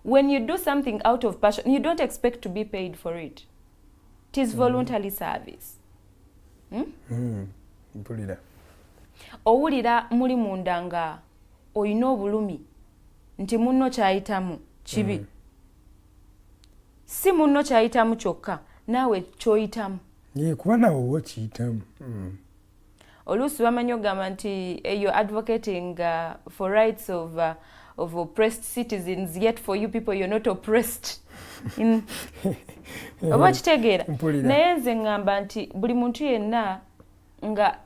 When you do something out of passion, you don't expect to be paid for it. It is voluntary service. Mpulira. Owulira muli munda nga oyina obulumi nti munno kyayitamu kibi. Si munno kyayitamu kyokka, naawe kyoyitamu. Kuba nawe wakiyitamu. Oluusi bamanyi ogamba nti you're advocating for rights of oppressed citizens, yet for you people you're not oppressed. Oba kitegeera. Naye nze ngamba nti buli muntu yenna nga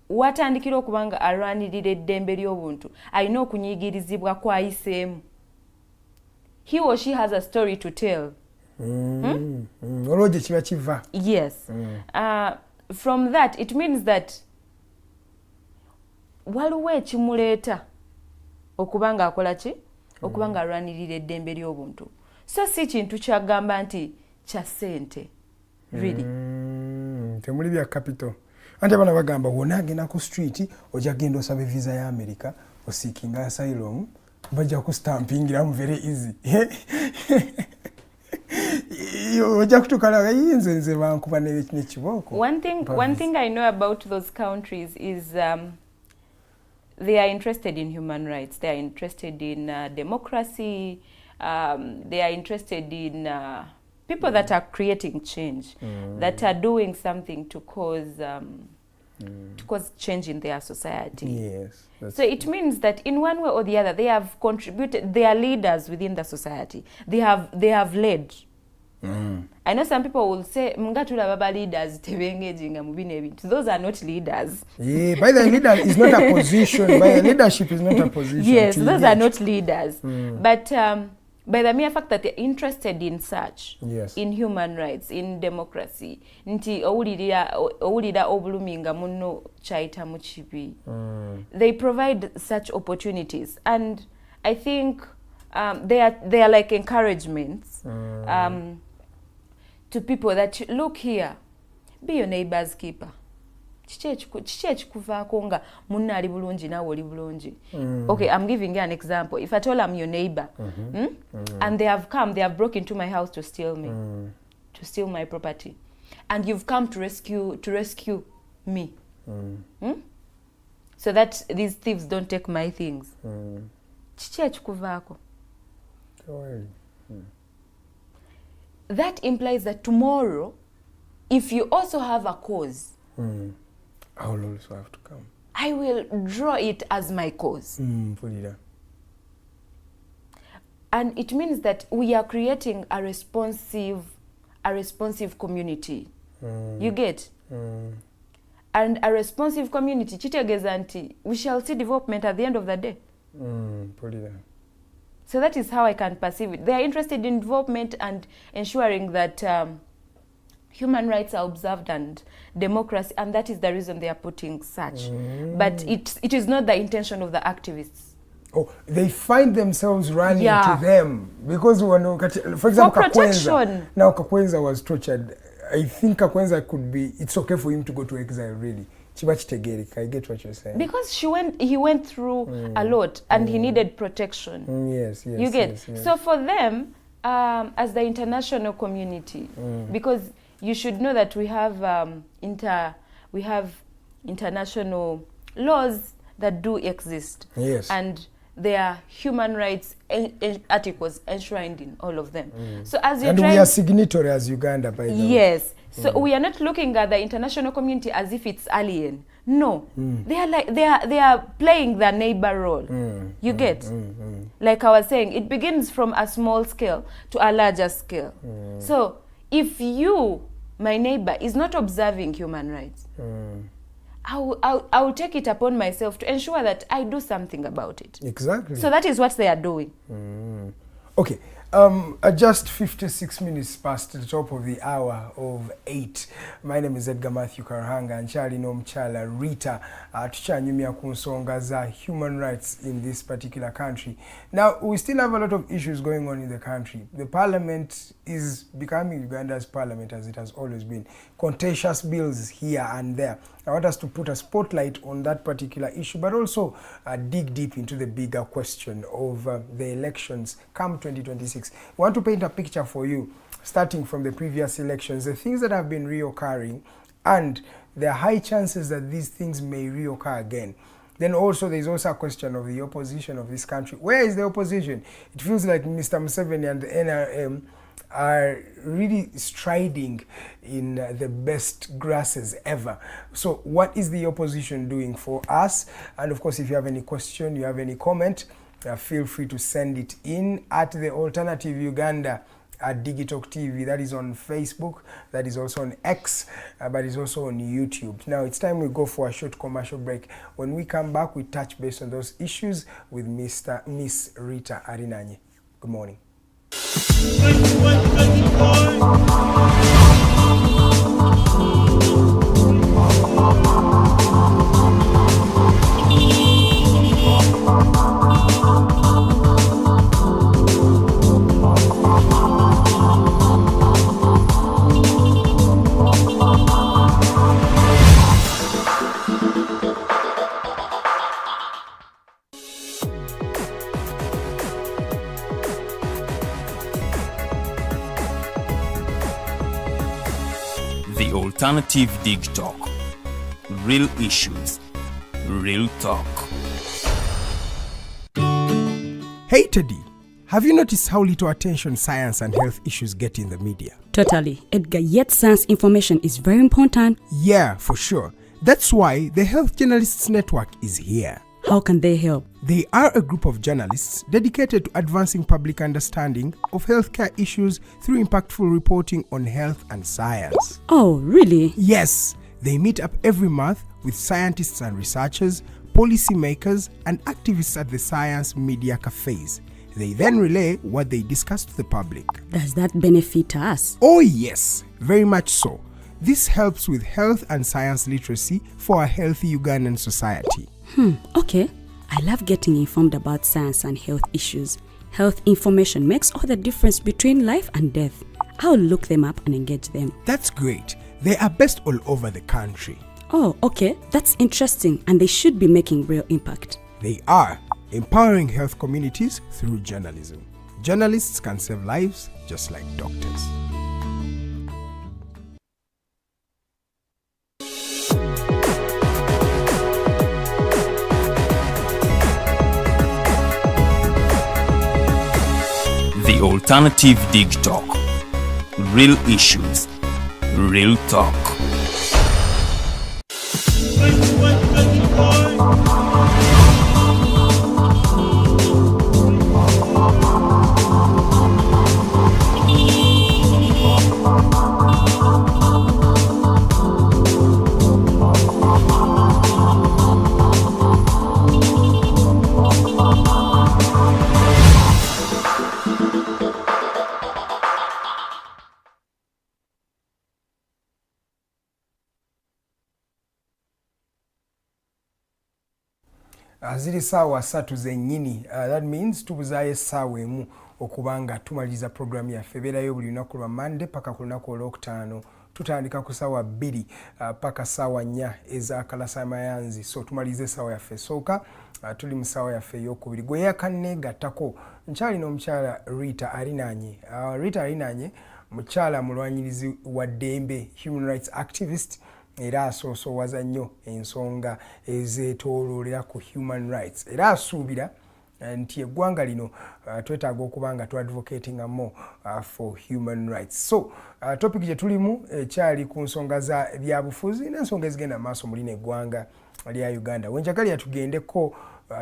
watandikira okuba nga alwanirira eddembe ly'obuntu alina okunyigirizibwa kwayiseemu. He or she has a story to tell. Olwoje kiba kiva. Yes. From that, it means that waliwo ekimuleeta okuba nga akola ki? Okuba nga alwanirira eddembe ly'obuntu. So si kintu kyagamba nti kya ssente. Really. Temuli bya capital. Ante bana bagamba wona agenda ku street ojja genda osaba visa ya America osikinga asylum bajja ku stampingira mu very easy. Ojja kutukala yinze bankuba n'ekiboko. One thing I know about those countries is they are interested in human rights. They are interested in democracy. They are interested in people that are creating change, that are doing something to cause change in their society. Yes. So it means that in one way or the other, they have contributed. They are leaders within the society. They have led. I know some people will say, "Mungatula baba leaders tebengezinga mu bino ebintu." Those are not leaders. Yeah, by the leader is not a position. By the leadership is not a position. Yes, those are not leaders. But by the mere fact that they're interested in such, in human rights, in democracy, nti owulira obulumi nga munno kyayita mu kibi. They provide such opportunities, and I think they are like encouragements to people that look here, be your neighbor's keeper. Kiki ekikuvaako nga munno ali bulungi naawe oli bulungi. Okay, I'm giving you an example. If at all I'm your neighbor, and they have broken into my house to steal me, to steal my property, and you've come to rescue me, so that these thieves don't take my things. Kiki ekikuvaako? That implies that tomorrow, if you also have a cause, I will also have to come. I will draw it as my cause. And it means that we are creating a responsive community. You get? And a responsive community, kitegeeza nti we shall see development at the end of the day. So that is how I can perceive it. They are interested in development and ensuring that human rights are observed and democracy, and that is the reason they are putting such. But it is not the intention of the activists. Oh, they find themselves running to them because for example, protection. Now Kakwenza was tortured. I think Kakwenza could be. It's okay for him to go to exile. Really, I get what you're saying. Because he went through a lot, and he needed protection. Yes. You get. Yes. So for them, as the international community, because you should know that we have international laws that do exist. Yes. And there are human rights articles enshrined in all of them. So as you're we are signatory as Uganda, by the way. Yes. So we are not looking at the international community as if it's alien. No, they are like they are playing the neighbor role. You get, like I was saying, it begins from a small scale to a larger scale. So if you, my neighbor, is not observing human rights, I will take it upon myself to ensure that I do something about it. Exactly. So that is what they are doing. Okay. Just 56 minutes past the top of the hour of 8. My name is Edgar Mathew Karuhanga and Charlie Nomchala Ritah tukyanyumya ku nsonga za human rights in this particular country. Now, we still have a lot of issues going on in the country. The parliament is becoming Uganda's parliament as it has always been. Contentious bills here and there. I want us to put a spotlight on that particular issue, but also dig deep into the bigger question of the elections come 2026. We want to paint a picture for you, starting from the previous elections, the things that have been reoccurring, and there are high chances that these things may reoccur again. Then also there's also a question of the opposition of this country. Where is the opposition? It feels like Mr. Museveni and the NRM are really striding in the best grasses ever. So what is the opposition doing for us? And of course, if you have any question, you have any comment, feel free to send it in at the Alternative Uganda at Digitalk TV. That is on Facebook, that is also on X, but it's also on YouTube. Now it's time we go for a short commercial break. When we come back, we touch base on those issues with Miss Ritah Arinanye. Good morning. The Alternative Dig Talk. Real issues, real talk. Hey Teddy, have you noticed how little attention science and health issues get in the media? Totally, Edgar, yet science information is very important. Yeah, for sure. That's why the Health Journalists Network is here. How can they help? They are a group of journalists dedicated to advancing public understanding of healthcare issues through impactful reporting on health and science. Oh, really? Yes, they meet up every month with scientists and researchers, policymakers, and activists at the science media cafes. They then relay what they discuss to the public. Does that benefit us? Oh yes, very much so. This helps with health and science literacy for a healthy Ugandan society. Okay. I love getting informed about science and health issues. Health information makes all the difference between life and death. I'll look them up and engage them. That's great. They are based all over the country. Oh, okay. That's interesting, and they should be making real impact. They are empowering health communities through journalism. Journalists can save lives just like doctors. The Alternative Dig Talk. Real issues, real talk. Ziri sawa satu zennyini, that means tubuzaayo essaawa emu okubanga tumaliza programu yaffe. Ebeerayo buli lunaku lwa Monday paka ku lunaku olwokutaano. Tutandika ku ssaawa 2 paka ssaawa 4 ez'akalasamayanzi. So tumalize essaawa yaffe esooka, tuli mu ssaawa yaffe ey'okubiri. Gwe yakanneegattako nkyali n'omukyala Ritah Arinanye. Ritah Arinanye mukyala mulwanyirizi wa ddembe, human rights activist, era asoosowaza nnyo ensonga ezeetooloolera ku human rights, era asuubira nti eggwanga lino twetaaga okuba nga tuadvocatinga more for human rights. So topic gye tulimu ekyali ku nsonga za byabufuzi n'ensonga ezigenda maaso mu lino eggwanga lya Uganda. Wenjagalya tugendeko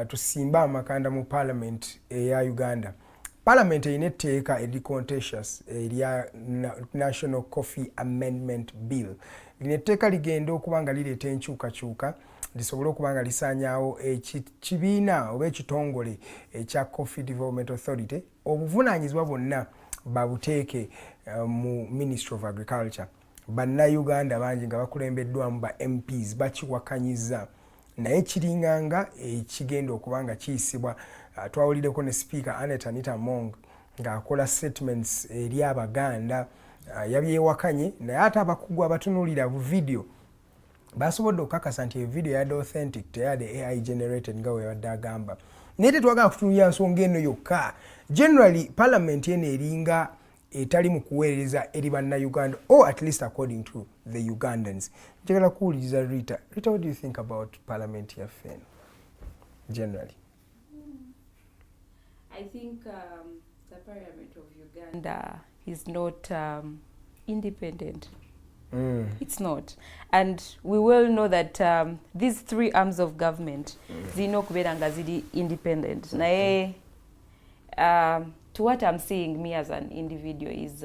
tusimba amakanda mu parliament eya Uganda. Parliament erina etteeka eri contentious erya National Coffee Amendment Bill. Lino etteeka ligenda okuba nga lireeta enkyukakyuka lisobole okuba nga lisaanyaawo ekibiina oba ekitongole ekya Coffee Development Authority obuvunaanyizibwa bwonna babuteeke mu Ministry of Agriculture. Bannayuganda bangi nga bakulembeddwamu ba MPs bakiwakanyiza naye kiringanga ekigenda okuba nga kiyisibwa. Twawuliddeko ne Speaker Anita Mong ng'akola statements eri Abaganda yabyewakanye naye ate abakugu abatunuulira bu video basobodde okukakasa nti video yadde authentic teyadde AI generated nga bwe yabadde agamba. Naye tetwagala kutunuulira nsonga eno yokka. Generally parliament eno eringa etali mu kuweereza eri bannayuganda, or at least according to the Ugandans. Njagala kuwuliriza Ritah. Ritah, what do you think about parliament yaffe eno generally? I think the Parliament of Uganda is not independent. It's not. And we well know that these three arms of government zino kubeera nga ziri independent. Naye to what I'm seeing me as an individual is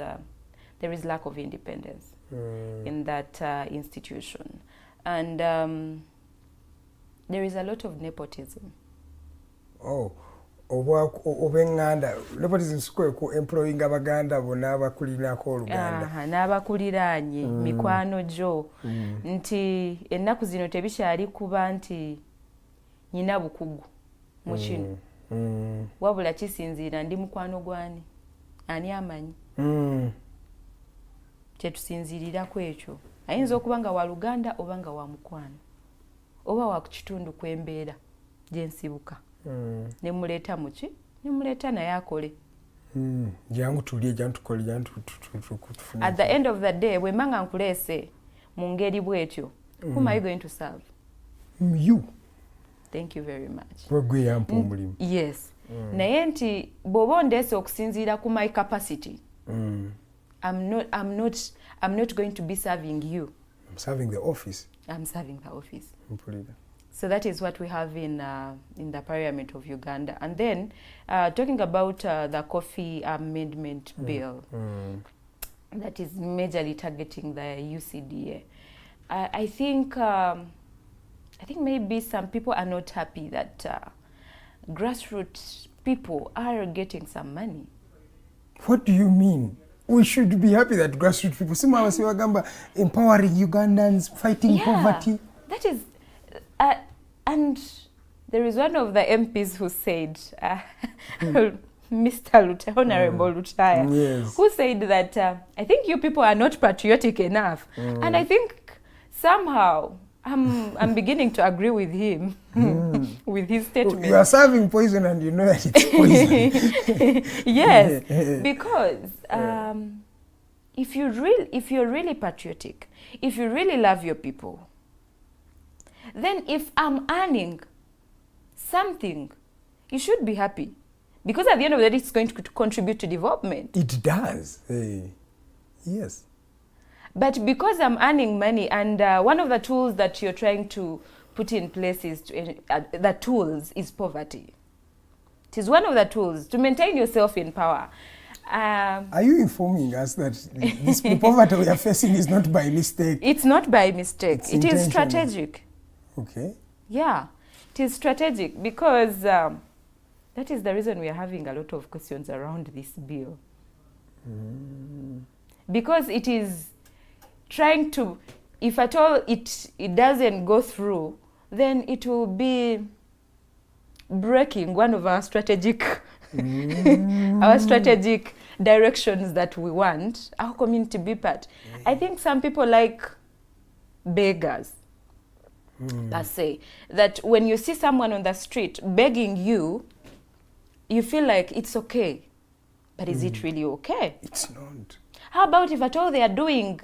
there is lack of independence in that institution. And there is a lot of nepotism. Oh. Obenganda nepotism square ku employing Abaganda bonna abakulinako Oluganda n'abakuliraanye mikwano gyo nti ennaku zino tebikyali kuba nti nyina bukugu mu kino wabula kisinziira ndi mukwano gwani ani amanyi kyetusinziirirako ekyo ayinza okuba nga wa Luganda oba nga wa mukwano oba wa ku kitundu kw'embeera gyensibuka nemuleeta muki nemuleeta naye akole jangu tulye jangu tukole jangu tufune. At the end of the day bwe manga nkuleese mu ngeri bwetyo whom are you going to serve? You. Thank you very much. Wagwe yampa omulimu. Yes. Naye nti bw'oba ondeese okusinziira ku my capacity I'm not going to be serving you. I'm serving the office. I'm serving the office. Mpulira. So that is what we have in the Parliament of Uganda. And then talking about the Coffee Amendment Bill that is majorly targeting the UCDA, I think maybe some people are not happy that grassroots people are getting some money. What do you mean? We should be happy that grassroots people, empowering Ugandans, fighting poverty. That is, and there is one of the MPs who said, Mr. Honorable Ritah, yes, who said that I think you people are not patriotic enough. And I think somehow I'm beginning to agree with him with his statement. You are serving poison and you know that it's poison. Yes, because if you're really patriotic, if you really love your people, then if I'm earning something, you should be happy. Because at the end of the day, it's going to contribute to development. It does. Yes. But because I'm earning money, and one of the tools that you're trying to put in place is the tools is poverty. It is one of the tools to maintain yourself in power. Are you informing us that the poverty we are facing is not by mistake? It's not by mistake. It is strategic. Okay. Yeah, it is strategic because that is the reason we are having a lot of questions around this bill. Because it is trying to, if at all it doesn't go through, then it will be breaking one of our strategic our strategic directions that we want our community to be part. I think some people like beggars. Let's say that when you see someone on the street begging you, you feel like it's okay. But is it really okay? It's not. How about if at all they are doing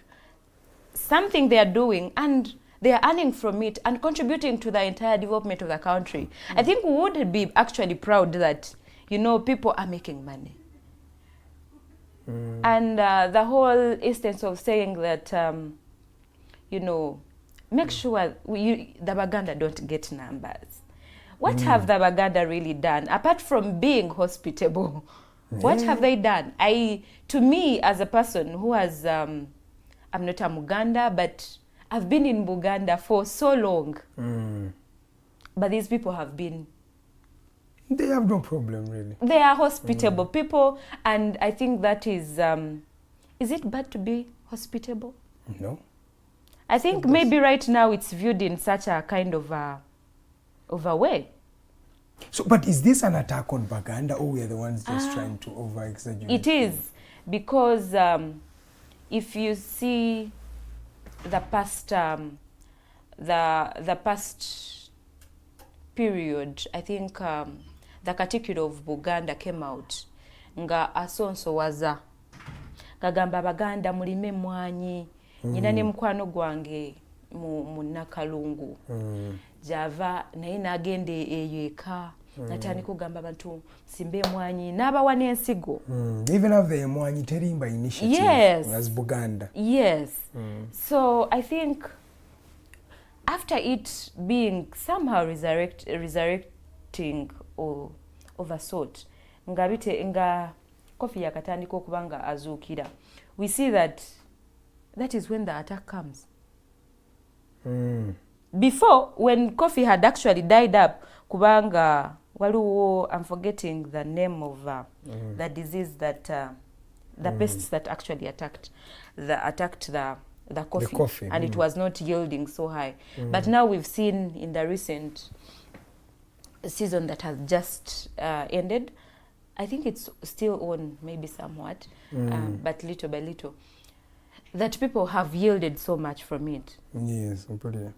something they are doing and they are earning from it and contributing to the entire development of the country. I think we would be actually proud that, you know, people are making money. And the whole instance of saying that, you know, make sure the Baganda don't get numbers. What have the Baganda really done, apart from being hospitable? What have they done? To me, as a person who has, I'm not a Muganda, but I've been in Buganda for so long. But these people have been... They have no problem, really. They are hospitable people, and I think that is it bad to be hospitable? No. I think maybe right now it's viewed in such a kind of a way. So, but is this an attack on Baganda, or we are the ones just trying to over-exaggerate? It is, because if you see the past past period, I think the Katikkiro of Buganda came out nga asonso waza kagamba Baganda mulime mwanyi nyina ne mukwano gwange mu Nakalungu java naye nagende eyeka natandika kugamba abantu simbe mwanyi n'abawa n'ensigo. Even have the mwanyi terimba initiative. Yes. As Buganda. Yes. So I think after it being somehow resurrecting or oversought, nga Kofi yakatandika okubanga azuukira, we see that is when the attack comes. Before, when Kofi had actually died up, kubanga waliwo, I'm forgetting the name of the disease that the pests that actually attacked the coffee, and it was not yielding so high. But now we've seen in the recent season that has just ended, I think it's still on maybe somewhat, but little by little, that people have yielded so much from it. Yes, pretty.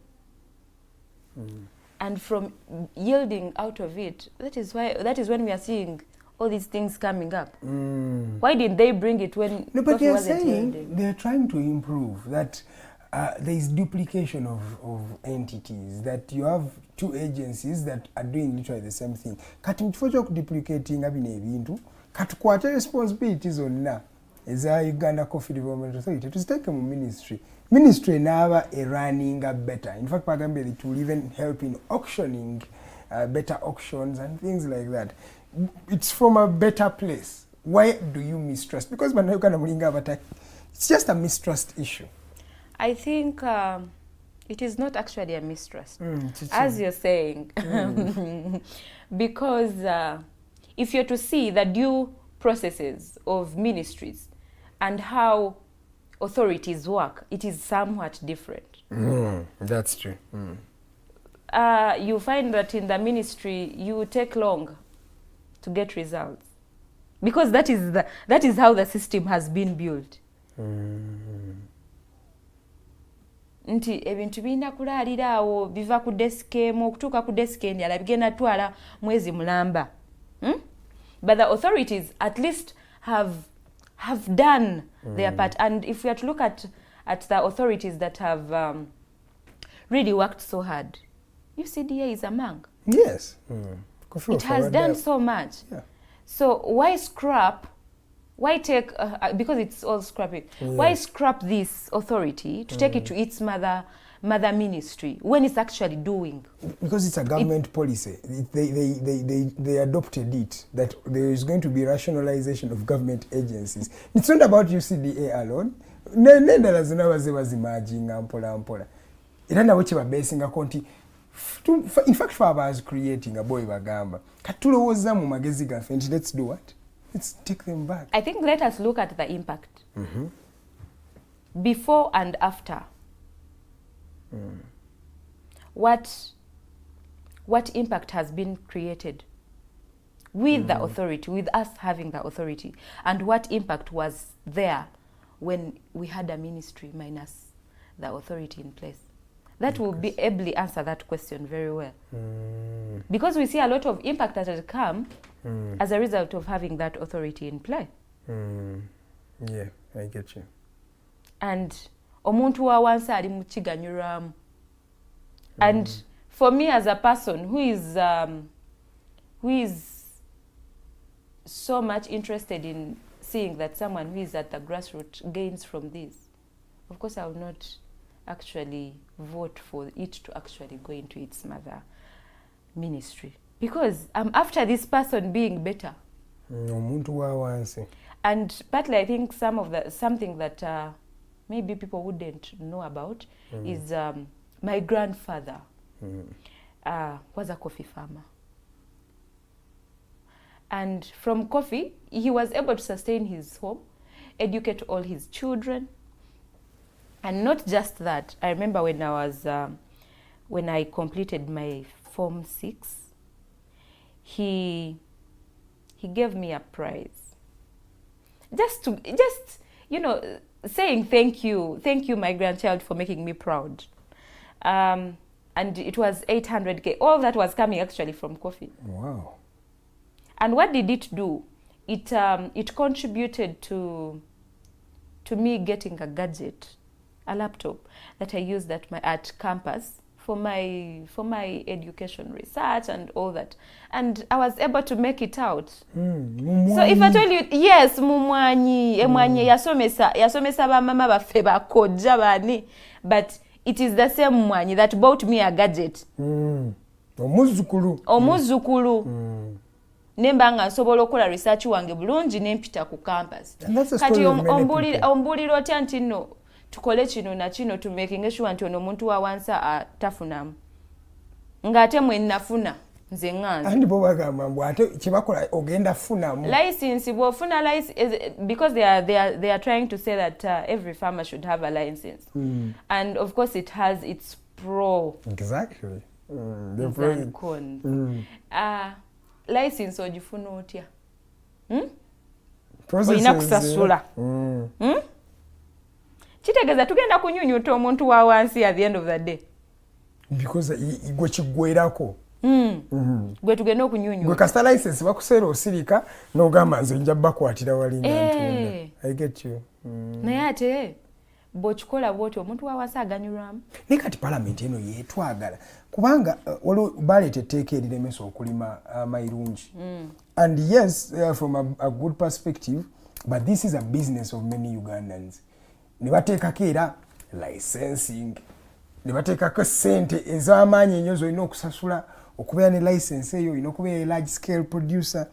And from yielding out of it, that is when we are seeing all these things coming up. Why didn't they bring it when no, but coffee wasn't yielding? They're trying to improve that. There is duplication of entities, that you have two agencies that are doing literally the same thing. Kati mchifo duplicating abine ebintu katukwate responsibilities onna eza Uganda Coffee Development Authority tuziteke mu ministry naba running better. In fact, Pagambe, it will even help in auctioning, better auctions and things like that. It's from a better place. Why do you mistrust? Because it's just a mistrust issue. I think it is not actually a mistrust, as you're saying, because if you're to see the due processes of ministries and how authorities work, it is somewhat different. That's true. You find that in the ministry you take long to get results, because that is how the system has been built. Nti ebintu bina kulaalira awo biva ku desk emu okutuuka ku desk endala bigenda twala mwezi mulamba. But the authorities at least have done their part. And if we are to look at the authorities that have really worked so hard, UCDA is among. Yes. It has done so much. Yeah. So why scrap? Why take, because it's all scrapping, why scrap this authority to take it to its mother ministry when it's actually doing? Because it's a government policy. They adopted it, that there is going to be rationalization of government agencies. It's not about UCDA alone. Nenda lazina wazimajinga mpola. Irana weche babesinga konti. In fact, Faba is creating a boy bagamba. Katulowoza mu magezi gaffe, let's do what? Let's take them back. I think let us look at the impact. Before and after. What impact has been created with the authority, with us having the authority, and what impact was there when we had a ministry minus the authority in place? That will be ably answer that question very well. Because we see a lot of impact that has come as a result of having that authority in play. Yeah, I get you. And omuntu wa wansi ali mu kiganyulwamu. And for me as a person who is so much interested in seeing that someone who is at the grassroots gains from this, of course I will not actually vote for it to actually go into its mother ministry, because I'm after this person being better. And partly I think something that maybe people wouldn't know about is my grandfather was a coffee farmer. And from coffee, he was able to sustain his home, educate all his children. And not just that, I remember when I completed my Form 6, he gave me a prize. Just saying thank you, my grandchild, for making me proud. And it was 800K. All that was coming actually from coffee. Wow. And what did it do? It contributed to me getting a gadget, a laptop that I used at campus for my education research and all that. And I was able to make it out. So if I tell you, yes, mumwanyi, emwanyi yasomesa ba mama baffe bakojja bani, but it is the same mwanyi that bought me a gadget. Omuzukulu. Nemba nga nsobola okukola research wange bulungi nempita ku campus. Kati ombulira otya nti nno tukole kino na kino to making sure nti ono omuntu wa wansa atafunamu. Ngate mwe nafuna nze nganze. Andi bo bagamba mbu ate kibakola ogenda funamu. License bwofuna license because they are trying to say that every farmer should have a license. And of course it has its pro. Exactly. The pro and cons. License ogifuna otya? Olina kusasula. Kitegeeza tugenda kunyunyuta omuntu wa wansi at the end of the day. Because gwe kigwerako. Gwe tugenda okunyunyuta. Gwe kasita license bakuseera osirika n'ogamba nze nja bakwatira walinga ntunda. I get you. Naye ate bw'okikola bw'otyo omuntu wa wansi aganyulwamu. Ne kati palamenti eno yeetwagala. Kubanga waliwo baleeta etteeka eriremesa okulima amayirungi. And yes, from a good perspective, but this is a business of many Ugandans. Ne bateekako era licensing, ne bateekako ssente ez'amaanyi ennyo z'olina okusasula okubeera ne license eyo, olina okubeera a large scale producer.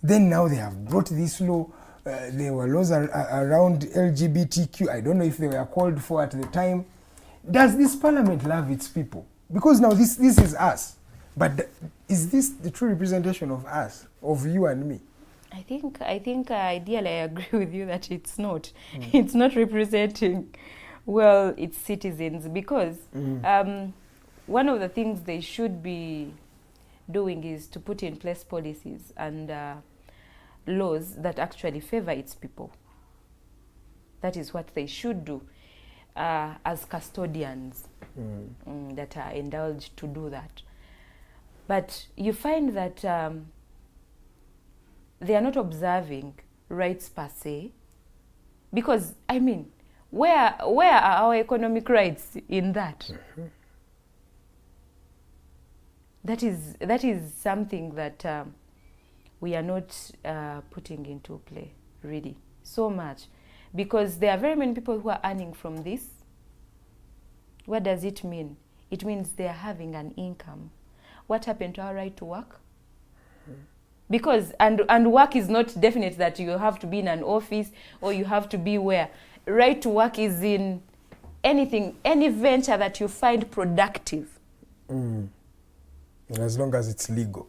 Then now they have brought this law. There were laws around LGBTQ. I don't know if they were called for at the time. Does this parliament love its people? Because now this is us. But is this the true representation of us, of you and me? I think ideally I agree with you that it's not. It's not representing well its citizens, because one of the things they should be doing is to put in place policies and laws that actually favor its people. That is what they should do as custodians that are indulged to do that. But you find that they are not observing rights per se, because I mean, where are our economic rights in that? That is something that we are not putting into play really so much, because there are very many people who are earning from this. What does it mean? It means they are having an income. What happened to our right to work? Because and work is not definite that you have to be in an office or you have to be where. Right to work is in anything, any venture that you find productive. As long as it's legal.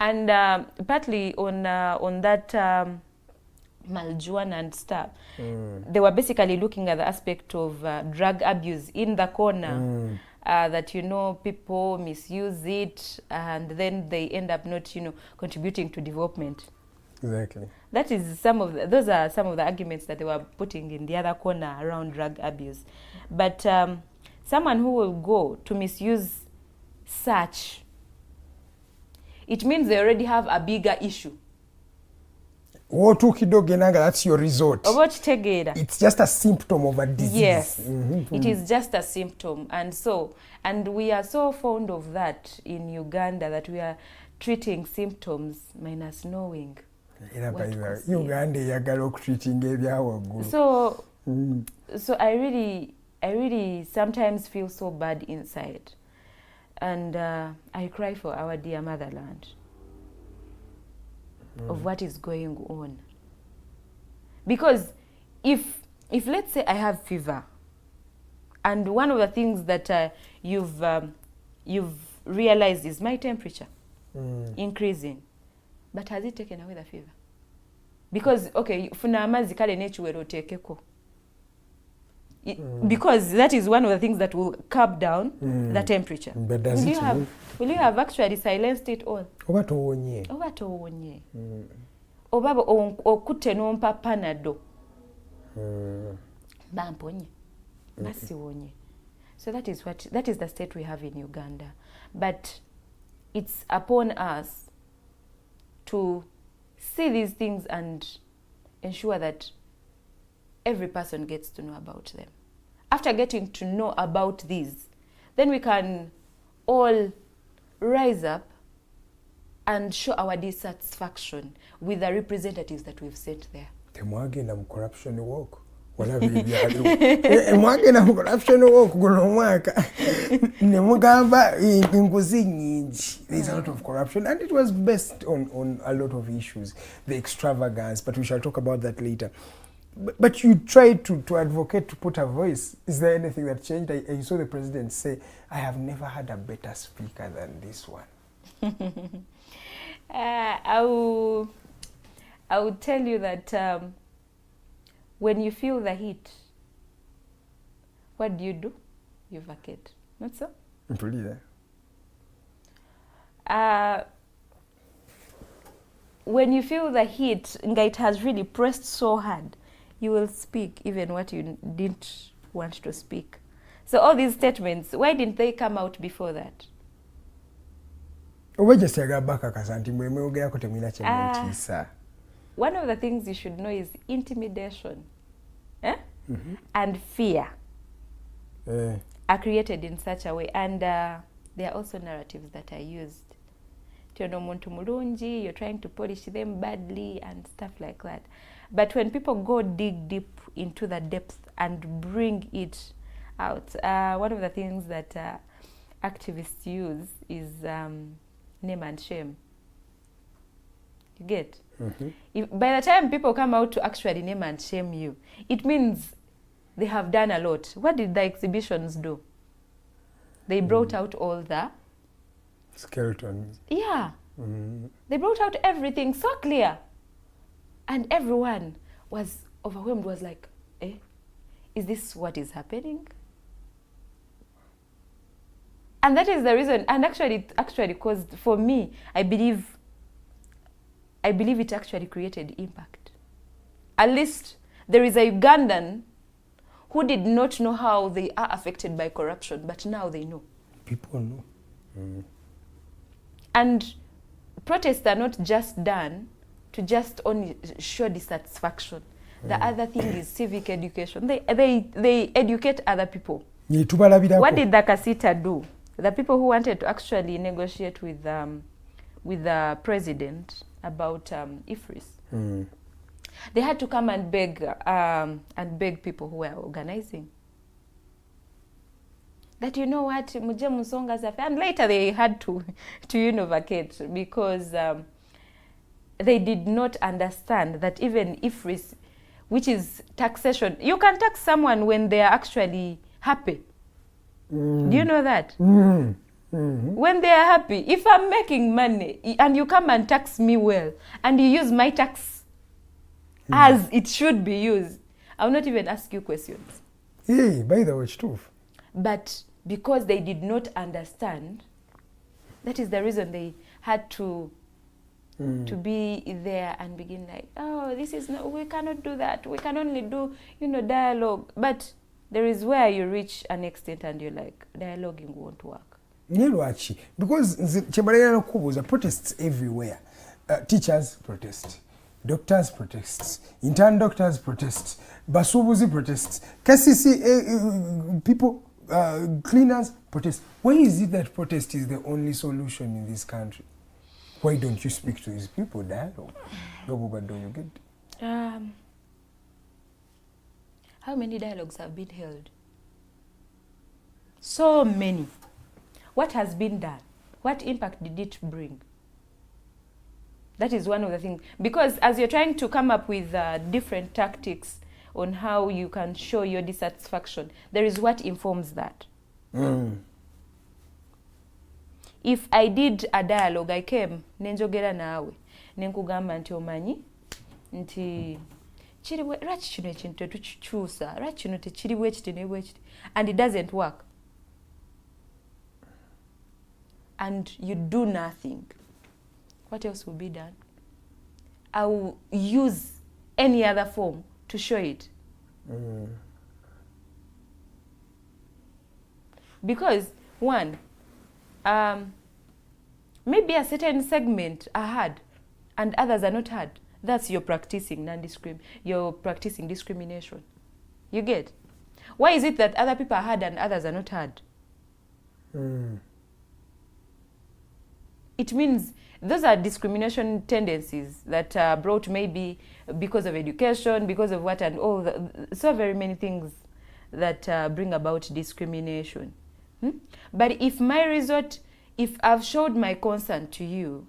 And partly on that marijuana and stuff, they were basically looking at the aspect of drug abuse in the corner. That, you know, people misuse it and then they end up not, you know, contributing to development. Exactly. That is those are some of the arguments that they were putting in the other corner around drug abuse. But someone who will go to misuse such, it means they already have a bigger issue. that's your resort. It's just a symptom of a disease. Yes, it is just a symptom. And we are so fond of that in Uganda, that we are treating symptoms minus knowing. So I really sometimes feel so bad inside, and I cry for our dear motherland of what is going on. Because if let's say I have fever, and one of the things that you've realized is my temperature increasing, but has it taken away the fever? Because okay, funa amazi kale nechiwero tekeko. Because that is one of the things that will curb down the temperature. But does will you have actually silenced it all? Oba towonye. Oba okutte nompa panado. Bamponye. Basiwonye. So that is the state we have in Uganda. But it's upon us to see these things and ensure that every person gets to know about them. After getting to know about these, then we can all rise up and show our dissatisfaction with the representatives that we've sent there. Temwagenda mu corruption walk. Mwagenda mu corruption walk guno mwaka. Nemugamba inguzi nyingi. There's a lot of corruption, and it was based on a lot of issues. The extravagance, but we shall talk about that later. But you tried to advocate, to put a voice. Is there anything that changed? I saw the president say, I have never had a better speaker than this one. I would tell you that when you feel the heat, what do? You vacate. Not so? Pretty when you feel the heat, it has really pressed so hard, you will speak even what you didn't want to speak. So all these statements, why didn't they come out before that? One of the things you should know is intimidation and fear are created in such a way. And there are also narratives that are used. You're trying to polish them badly and stuff like that. But when people dig deep into the depth and bring it out, one of the things that activists use is name and shame. You get? If, by the time people come out to actually name and shame you, it means they have done a lot. What did the exhibitions do? They brought out all the skeletons. Yeah. They brought out everything so clear. And everyone was overwhelmed, was like, is this what is happening? And that is the reason. And actually caused, for me, I believe it actually created impact. At least there is a Ugandan who did not know how they are affected by corruption, but now they know. People know. And protests are not just done to just only show dissatisfaction. The other thing is civic education. They educate other people. What did the Kasita do? The people who wanted to actually negotiate with the president about IFRIS, they had to come and beg people who were organizing. That, you know what, muje musonga zafe, and later they had to vacate because they did not understand that even IFRIS, which is taxation, you can tax someone when they are actually happy. Do you know that? When they are happy, if I'm making money and you come and tax me well, and you use my tax as it should be used, I will not even ask you questions. Yeah, by the way, it's true. But because they did not understand, that is the reason they had to be there and begin like, oh, this is no, we cannot do that. We can only do, dialogue. But there is where you reach an extent and you're like, dialoguing won't work. Because protests everywhere. Teachers protest. doctors protests, intern doctors protests, basubuzi protests, KCC people, cleaners protest. Why is it that protest is the only solution in this country? Why don't you speak to these people, dialogue? Do you get? How many dialogues have been held? So many. What has been done? What impact did it bring? That is one of the things. Because as you're trying to come up with different tactics on how you can show your dissatisfaction, there is what informs that. If I did a dialogue, I came, nenjogera nawe, nenkugamba nti omanyi, nti chiriwe lwaki kino ekintu tetukikyusa, lwaki kino tekiriwo ekiti ne bwekiti, and it doesn't work, and you do nothing, what else will be done? I will use any other form to show it. Because one, maybe a certain segment are heard and others are not heard. That's you're practicing you're practicing discrimination. You get? Why is it that other people are heard and others are not heard? It means those are discrimination tendencies that are brought maybe because of education, because of what, and all so very many things that bring about discrimination. But if my result, if I've showed my concern to you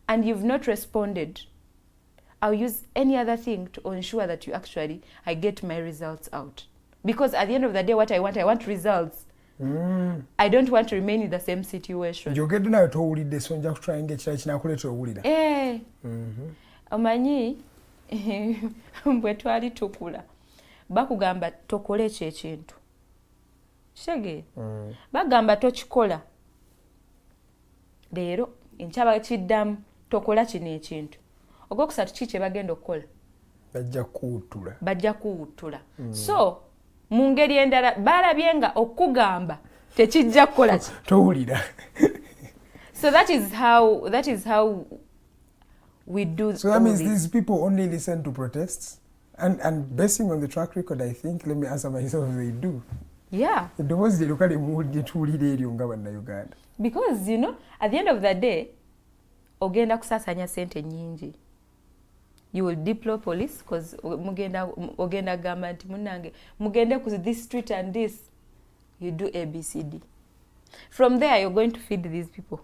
and you've not responded, I'll use any other thing to ensure that I get my results out. Because at the end of the day, what I want results. I don't want to remain in the same situation. You get na to ulide so nja kutry and get kinakuleeta owulira. Omanyi mbwe twali tukula. Bakugamba tokole ekyo ekintu. Shege. Bagamba tokikola. Leero enkyaba kiddamu tokola kino ekintu. Ogwokusatu kiki bagenda okukola? Bajja kuwuttula. So mu ngeri endala balabye nga okugamba tekijja kukola towulira. So that is how we do. So that means these people only listen to protests, and basing on the track record, I think, let me answer myself, they do. Yeah. Because at the end of the day, ogenda kusasanya sente nyingi. You will deploy police because ogenda gamba nti munange mugende ku this street and this. You do ABCD. From there, you're going to feed these people.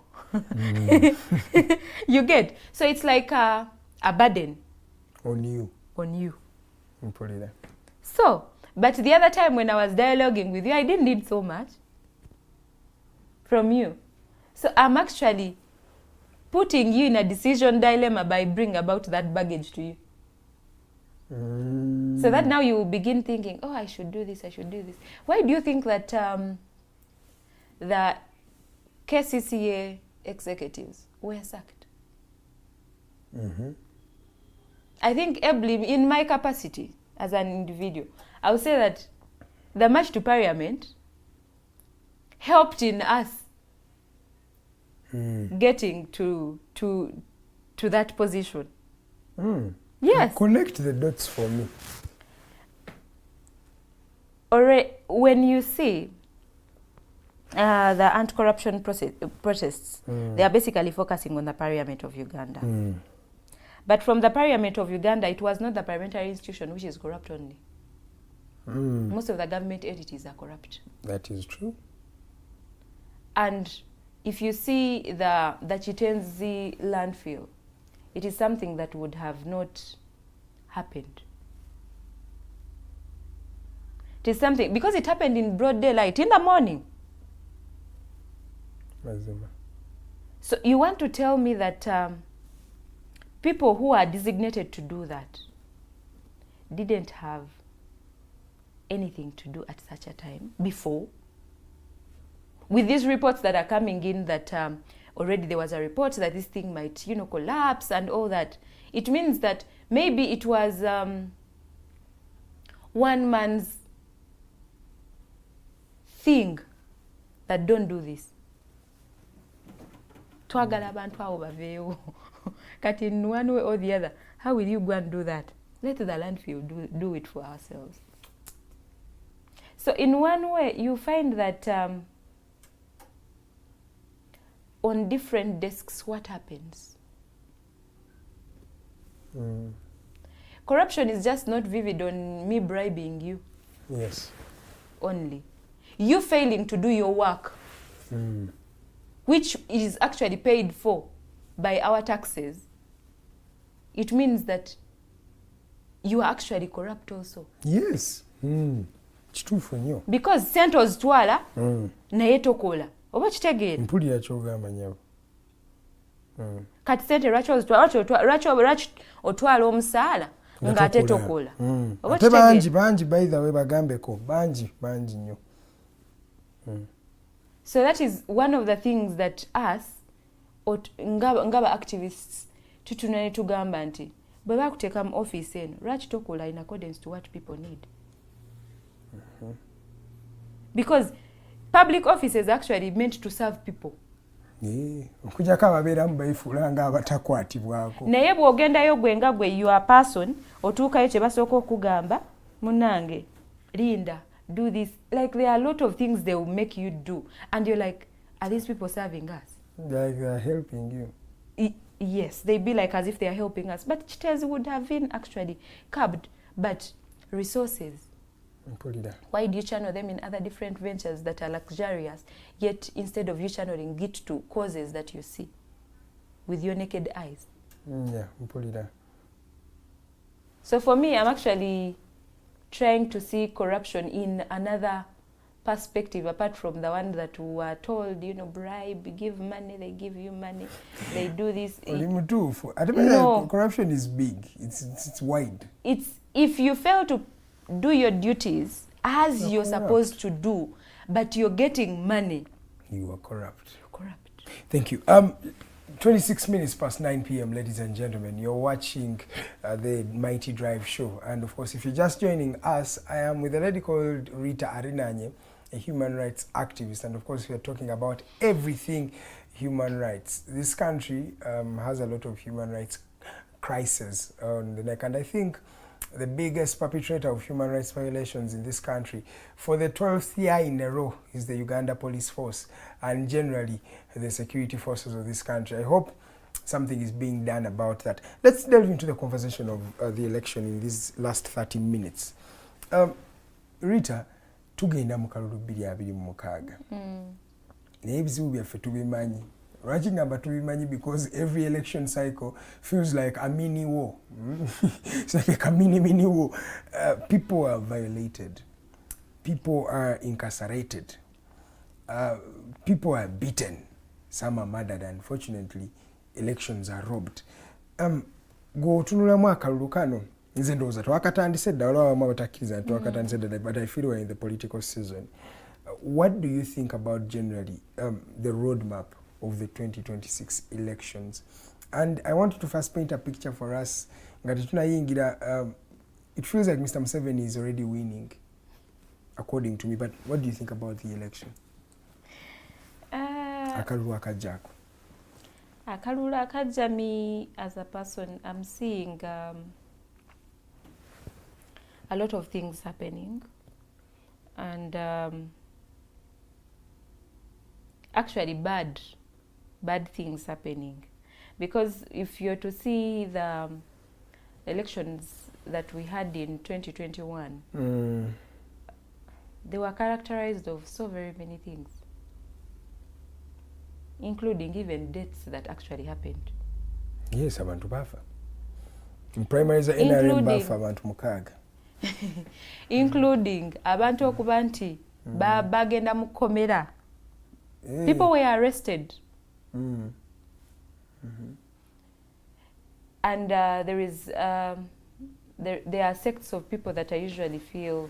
You get? So it's like a burden. On you. So, but the other time when I was dialoguing with you, I didn't need so much from you. So I'm actually putting you in a decision dilemma by bringing about that baggage to you. So that now you will begin thinking, oh, I should do this, I should do this. Why do you think that the KCCA executives were sacked? I think ably, in my capacity as an individual, I would say that the march to Parliament helped in us getting to that position. Yes. Connect the dots for me. When you see the anti-corruption protests, they are basically focusing on the Parliament of Uganda. But from the Parliament of Uganda, it was not the parliamentary institution which is corrupt only. Most of the government entities are corrupt. That is true. And if you see the Chitenzi landfill, it is something that would have not happened. It is something, because it happened in broad daylight, in the morning. So you want to tell me that people who are designated to do that didn't have anything to do at such a time before? With these reports that are coming in that already there was a report that this thing might, collapse and all that. It means that maybe it was one man's thing that don't do this. Twagala abantu abo baveewo. Cut in one way or the other. How will you go and do that? Let the landfill do it for ourselves. So in one way, you find that on different desks, what happens? Corruption is just not vivid on me bribing you. Yes. Only. You failing to do your work, which is actually paid for by our taxes. It means that you are actually corrupt also. Yes. Kituufu nnyo. Because sente ozitwala naye tokola. Oba kitegeera? Mpulira ky'ogamba nnyabo. Kati sente lwaki otwala omusaala ng'ate tokola. Oba ate bangi by the way bagambeko bangi nnyo. So that is one of the things that us ngaba activists tutuna ne tugamba nti bwe bakuteeka mu office eno lwaki tokola in accordance to what people need. Because public offices are actually meant to serve people. Okujjako ababeeramu bayifuula ng'abatakwatibwako. Naye bw'ogendayo gwe nga gwe you are person otuukayo kye basooka okugamba munnange linda do this, like there are a lot of things they will make you do and you're like, are these people serving us? Like they are helping you. Yes, they be like as if they are helping us, but Chitezi would have been actually curbed. But resources, why do you channel them in other different ventures that are luxurious, yet instead of you channeling it to causes that you see with your naked eyes? Yeah, so for me, I'm actually trying to see corruption in another perspective apart from the one that we were told, you know, bribe, give money, they give you money, they do this. No. Corruption is big. It's wide. It's if you fail to do your duties as you're supposed to do, but you're getting money, you are corrupt. You're corrupt. Thank you. 26 minutes past 9 p.m., ladies and gentlemen. You're watching the Mighty Drive show. And of course, if you're just joining us, I am with a lady called Ritah Arinanye, a human rights activist. And of course, we are talking about everything human rights. This country has a lot of human rights crises on the neck. And I think the biggest perpetrator of human rights violations in this country for the 12th year in a row is the Uganda Police Force and generally the security forces of this country. I hope something is being done about that. Let's delve into the conversation of the election in these last 30 minutes. Ritah, tugenda mu kalulu 2026. Naye ebizibu byaffe tubimanyi. Lwaki ngamba tubimanyi? Because every election cycle feels like a mini war. It's like a mini war. People are violated. People are incarcerated. People are beaten. Some are murdered. Unfortunately, elections are robbed. Go tunulamu akalulu kano. Nze ndowooza twakatandise dda olwa abamu abatakkiriza twakatandise dda, but I feel we're in the political season. What do you think about generally the roadmap of the 2026 elections? And I want you to first paint a picture for us. It feels like Mr. Museveni is already winning, according to me, but what do you think about the election? Akalulu akajjako. Akalulu akajja, me as a person, I'm seeing a lot of things happening, and actually bad things happening, because if you're to see the elections that we had in 2021, they were characterized of so very many things, including even deaths that actually happened. Yes, abantu bafa. In primaries NRM bafa abantu mukaaga. Including abantu okuba nti bagenda mu kkomera. People were arrested. And there are sects of people that I usually feel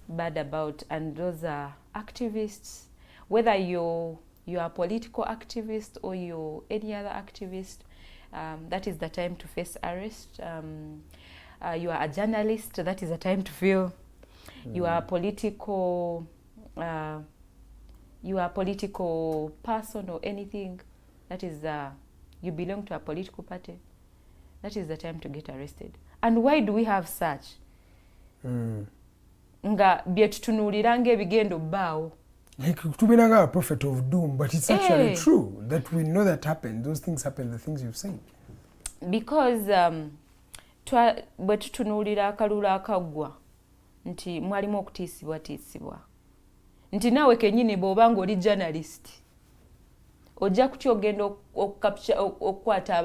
bad about, and those are activists. Whether you're a political activist or you're any other activist, that is the time to face arrest. You are a journalist, that is the time to feel. You are a political person or anything, that is you belong to a political party, that is the time to get arrested. And why do we have such? Nga byetutunuulira ng'ebigendo bbaawo. Like tubinanga a prophet of doom, but it's actually true that we know that happened. Those things happen, the things you've said. Because bwe tutunuulira akalulu akaggwa nti mwalimu okutiisibwatiisibwa nti naawe kennyini bw'oba ng'oli journalist ojja kutya ogenda okukwata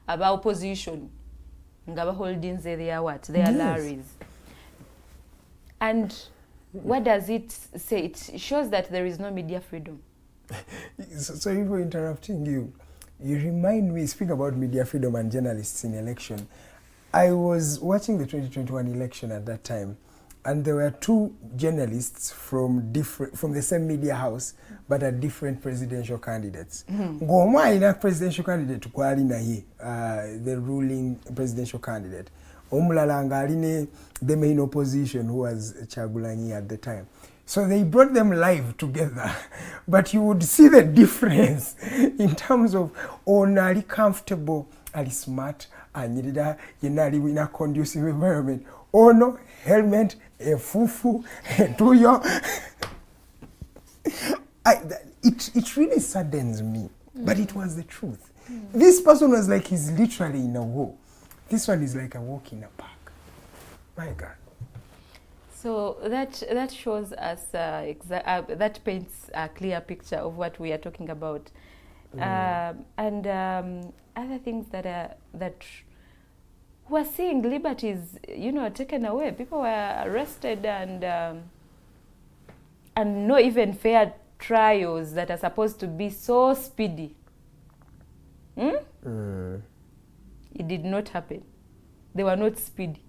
aba opposition nga baholdings their what? Their lorries. And what does it say? It shows that there is no media freedom. So if we're interrupting you, you remind me, speak about media freedom and journalists in election. I was watching the 2021 election at that time, and there were two journalists from the same media house, but at different presidential candidates. Ng'omu alina presidential candidate kwali naye, the ruling presidential candidate. Omulala nga aline the main opposition, who was Kyagulanyi at the time. So they brought them live together, but you would see the difference in terms of ali comfortable, ali smart, anyirira yena ali in a conducive environment. Ono helmet, efufu, entuyo. It really saddens me, but it was the truth. This person was like he's literally in a war. This one is like a walk in a park. My God. So that shows us that paints a clear picture of what we are talking about, and other things that we're seeing liberties, taken away. People were arrested and not even fair trials that are supposed to be so speedy. It did not happen. They were not speedy.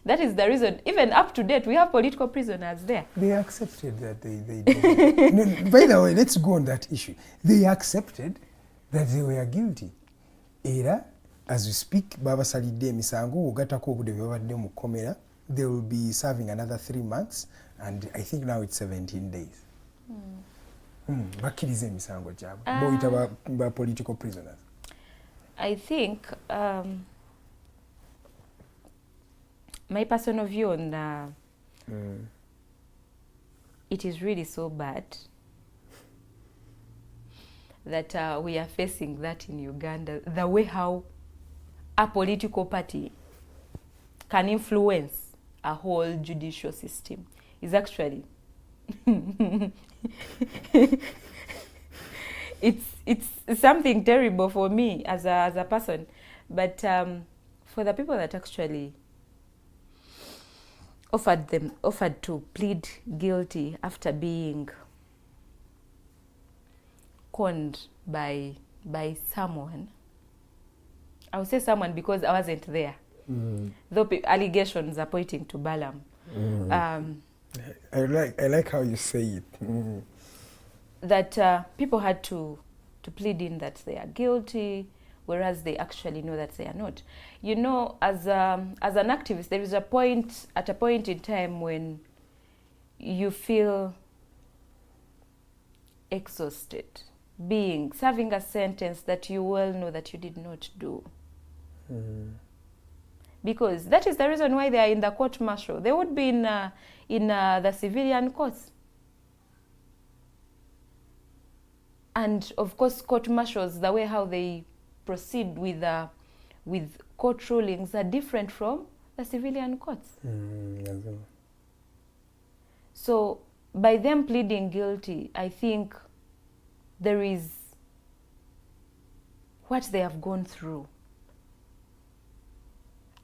That is the reason, even up to date, we have political prisoners there. They accepted that they no, by the way, let's go on that issue. They accepted that they were guilty. Era, as we speak, Baba Salide Misango, Ugatako Budevavade Mukomera, they will be serving another 3 months, and I think now it's 17 days. Bakirize Misango Jabo. Boita political prisoners. I think my personal view on it is really so bad that we are facing that in Uganda. The way how a political party can influence a whole judicial system is actually it's something terrible for me as a person, but for the people that actually offered to plead guilty after being conned by someone. I would say someone because I wasn't there. Though allegations are pointing to Balaam. I like how you say it. That people had to plead in that they are guilty, whereas they actually know that they are not. As an activist, there is a point in time when you feel exhausted, serving a sentence that you well know that you did not do. Because that is the reason why they are in the court martial. They would be in the civilian courts. And of course, court martials, the way how they proceed with court rulings are different from the civilian courts. So by them pleading guilty, I think there is what they have gone through.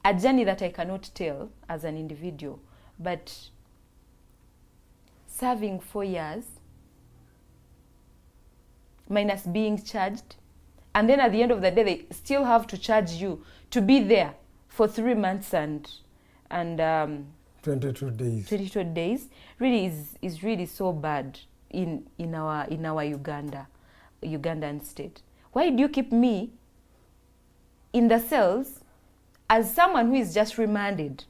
A journey that I cannot tell as an individual, but serving 4 years minus being charged, and then at the end of the day they still have to charge you to be there for 3 months and 22 days. 22 days really is really so bad in our Ugandan state. Why do you keep me in the cells as someone who is just remanded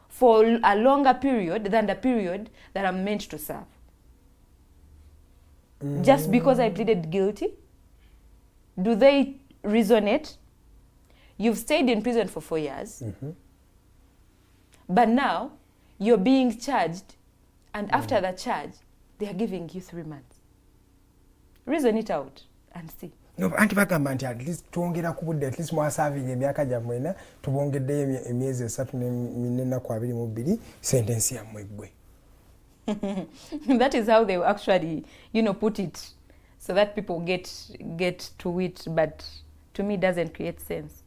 for a longer period than the period that I'm meant to serve? Just because I pleaded guilty? do they resonate? You've stayed in prison for 4 years, but now you're being charged, and after the charge, they are giving you 3 months. Reason it out and see. No, anti bagamba nti at least tuongera ku budde, at least mwa serving emyaka gyammwe ena tubongeddeyo emyezi 3 ne ennaku 22 sentence yammwe eggwe. That is how they actually, put it, so that people get to it. But to me, it doesn't create sense,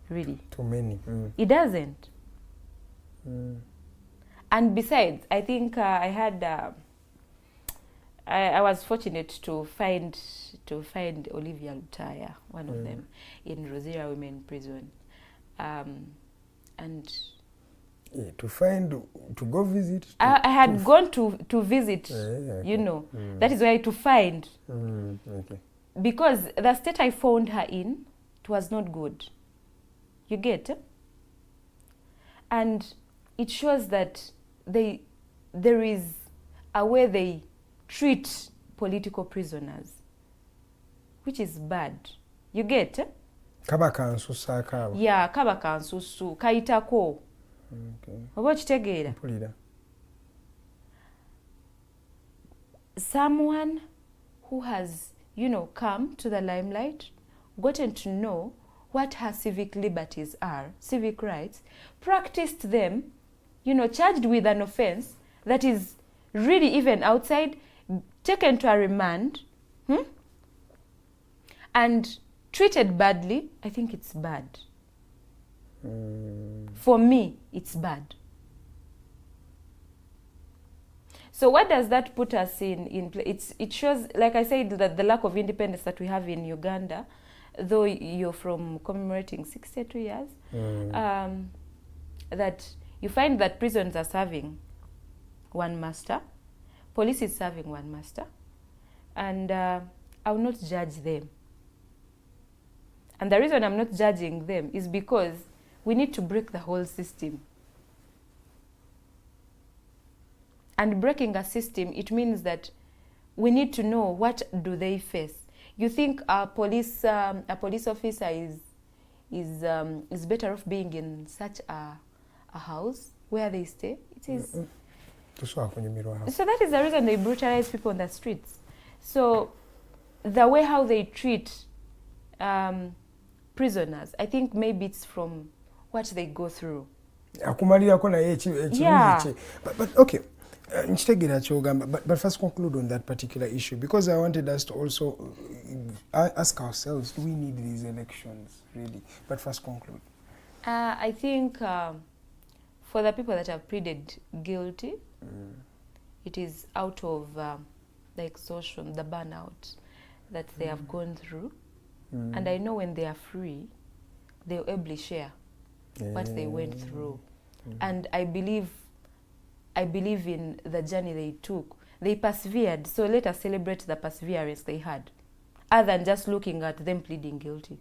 really. Too many. It doesn't. And besides, I think I had. I was fortunate to find Olivia Lutaya, one of them, in Rosira Women Prison, and. Yeah, to go visit. I had gone to visit, okay. That is why to find. Okay. Because the state I found her in, it was not good. You get? And it shows that there is a way they treat political prisoners, which is bad. You get? Kaba kansusa kaba. Yeah, kaba kansusu kaitako. Okay. Oba kitegeera? Mpulira. Someone who has, come to the limelight, gotten to know what her civic liberties are, civic rights, practiced them, charged with an offense that is really even outside, taken to a remand, and treated badly, I think it's bad. For me, it's bad. So what does that put us in place? It shows, like I said, that the lack of independence that we have in Uganda, though you're from commemorating 62 years, that you find that prisons are serving one master, police is serving one master, and I will not judge them. And the reason I'm not judging them is because we need to break the whole system. And breaking a system, it means that we need to know what do they face. You think a police officer is better off being in such a house where they stay? It is. So that is the reason they brutalize people on the streets. So the way how they treat prisoners, I think maybe it's from what they go through. Yeah. But okay. But first conclude on that particular issue, because I wanted us to also ask ourselves, do we need these elections really? But first conclude. I think for the people that have pleaded guilty, it is out of the exhaustion, the burnout that they have gone through. And I know when they are free, they will ably share what they went through. And I believe in the journey they took. They persevered, so let us celebrate the perseverance they had, other than just looking at them pleading guilty.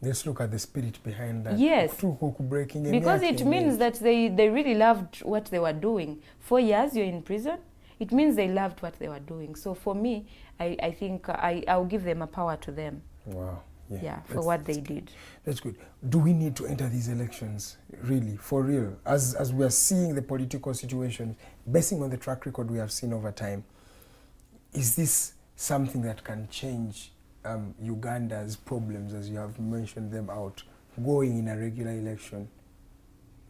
Let's look at the spirit behind that. Yes, because it means that they really loved what they were doing. 4 years you're in prison, it means they loved what they were doing. So for me, I think I'll give them a power to them. Wow. Yeah, for what they did. That's good. Do we need to enter these elections, really, for real? As we are seeing the political situation, basing on the track record we have seen over time, is this something that can change Uganda's problems, as you have mentioned them out, going in a regular election?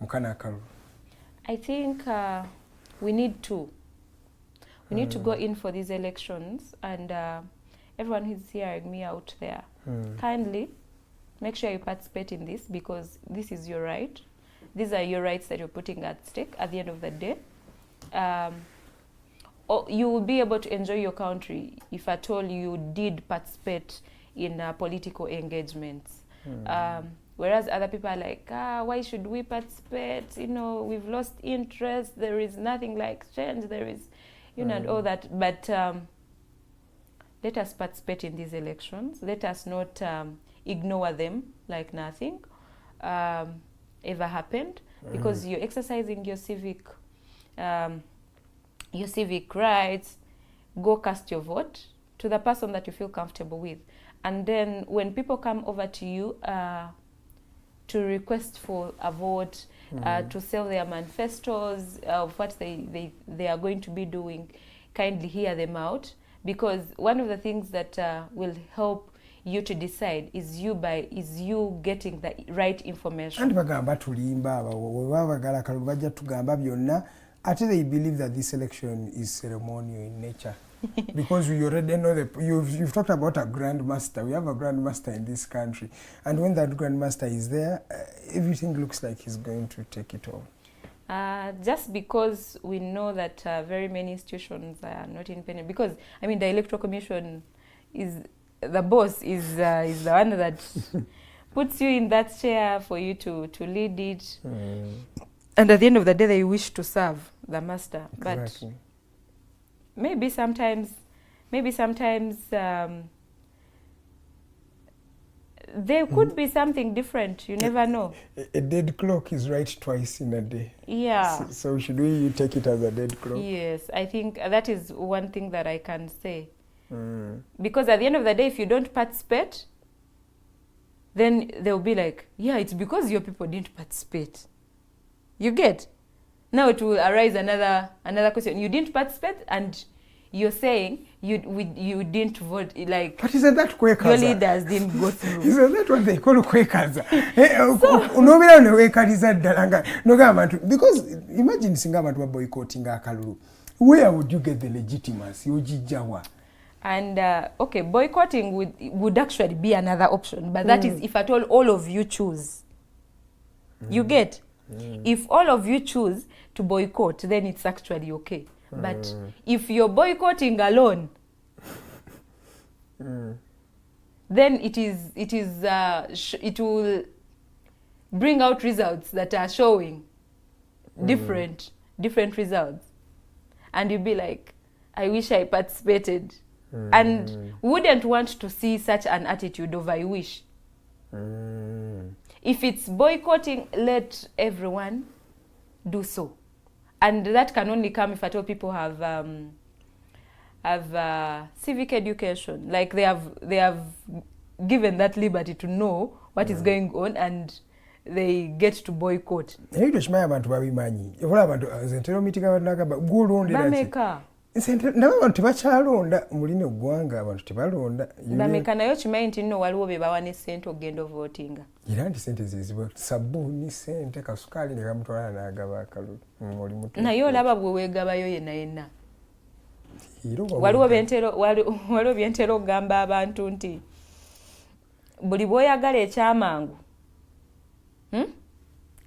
Mukana Karu. I think we need to. We need to go in for these elections, and everyone who's hearing me out there, kindly make sure you participate in this, because this is your right. These are your rights that you're putting at stake at the end of the day. You will be able to enjoy your country if at all you did participate in political engagements. Whereas other people are like, why should we participate? We've lost interest. There is nothing like change. There is, and all that. But let us participate in these elections. Let us not ignore them like nothing ever happened, because you're exercising your civic rights. Go cast your vote to the person that you feel comfortable with. And then when people come over to you to request for a vote, to sell their manifestos of what they are going to be doing, kindly hear them out, because one of the things that will help you to decide is you getting the right information. And bagamba tulimba webabagala kalulu bajja tugamba byonna ate they believe that this election is ceremonial in nature. Because we already know you've talked about a grandmaster. We have a grandmaster in this country, and when that grandmaster is there, everything looks like he's going to take it all. Just because we know that very many institutions are not independent, because I mean the Electoral Commission is the boss, is the one that puts you in that chair for you to lead it, and at the end of the day they wish to serve the master. Exactly. But maybe sometimes there could be something different. You never know. A dead clock is right twice in a day. Yeah. So should we take it as a dead clock? Yes, I think that is one thing that I can say. Because at the end of the day, if you don't participate, then they'll be like, yeah, it's because your people didn't participate. You get? Now it will arise another question. You didn't participate, and you're saying you didn't vote, like. But isn't that Quakers? Your leaders didn't go through. Isn't that what they call Quakers? Because imagine singa boycotting akalulu. Where would you get the legitimacy? And okay, boycotting would actually be another option, but that is if at all of you choose. You get? If all of you choose to boycott, then it's actually okay. But if you're boycotting alone, then it will bring out results that are showing different results, and you'll be like, I wish I participated, and wouldn't want to see such an attitude of I wish. If it's boycotting, let everyone do so. And that can only come if at all people have civic education. Like they have given that liberty to know what is going on, and they get to boycott. N'abantu bakyalonda mulina eggwanga abantu tebalonda. Bameka nayo kimanyi nti nno waliwo be bawa ne ssente ogenda votinga. Era nti ssente zizibwa sabbuuni, ssente, kasukaali ne kamutwala n'agaba akalulu. Naye olaba bwe weegabayo yenna. Waliwo byentera okugamba abantu nti buli bw'oyagala ekyamangu,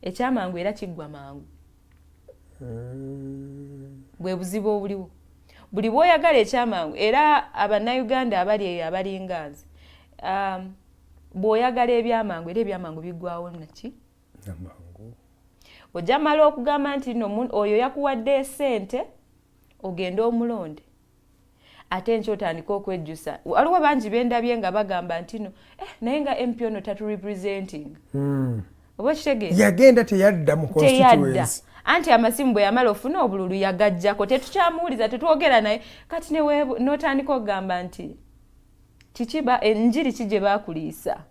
ekyamangu era kiggwa mangu. Bwe buzibu obuliwo. Buli bw'oyagala ekyamangu, era Abannayuganda abali eyo abalinga nze, bw'oyagala ebyamangu era ebyamangu biggwawo naki? Amangu. Ojja mala okugamba nti nno oyo yakuwadde esente ogenda omulonde. Ate nkyo otandika okwejjusa. Waliwo bangi bendabye nga bagamba nti no, naye nga MP ono tatu representing. Oba kitegeeza? Yagenda teyadda mu constituency. Anti amasimu bwe yamala ofuna obululu yagajjako, tetukyamuwuliza, tetwogera naye. Kati n'otandika okugamba nti enjiri ki gye baakuliisa?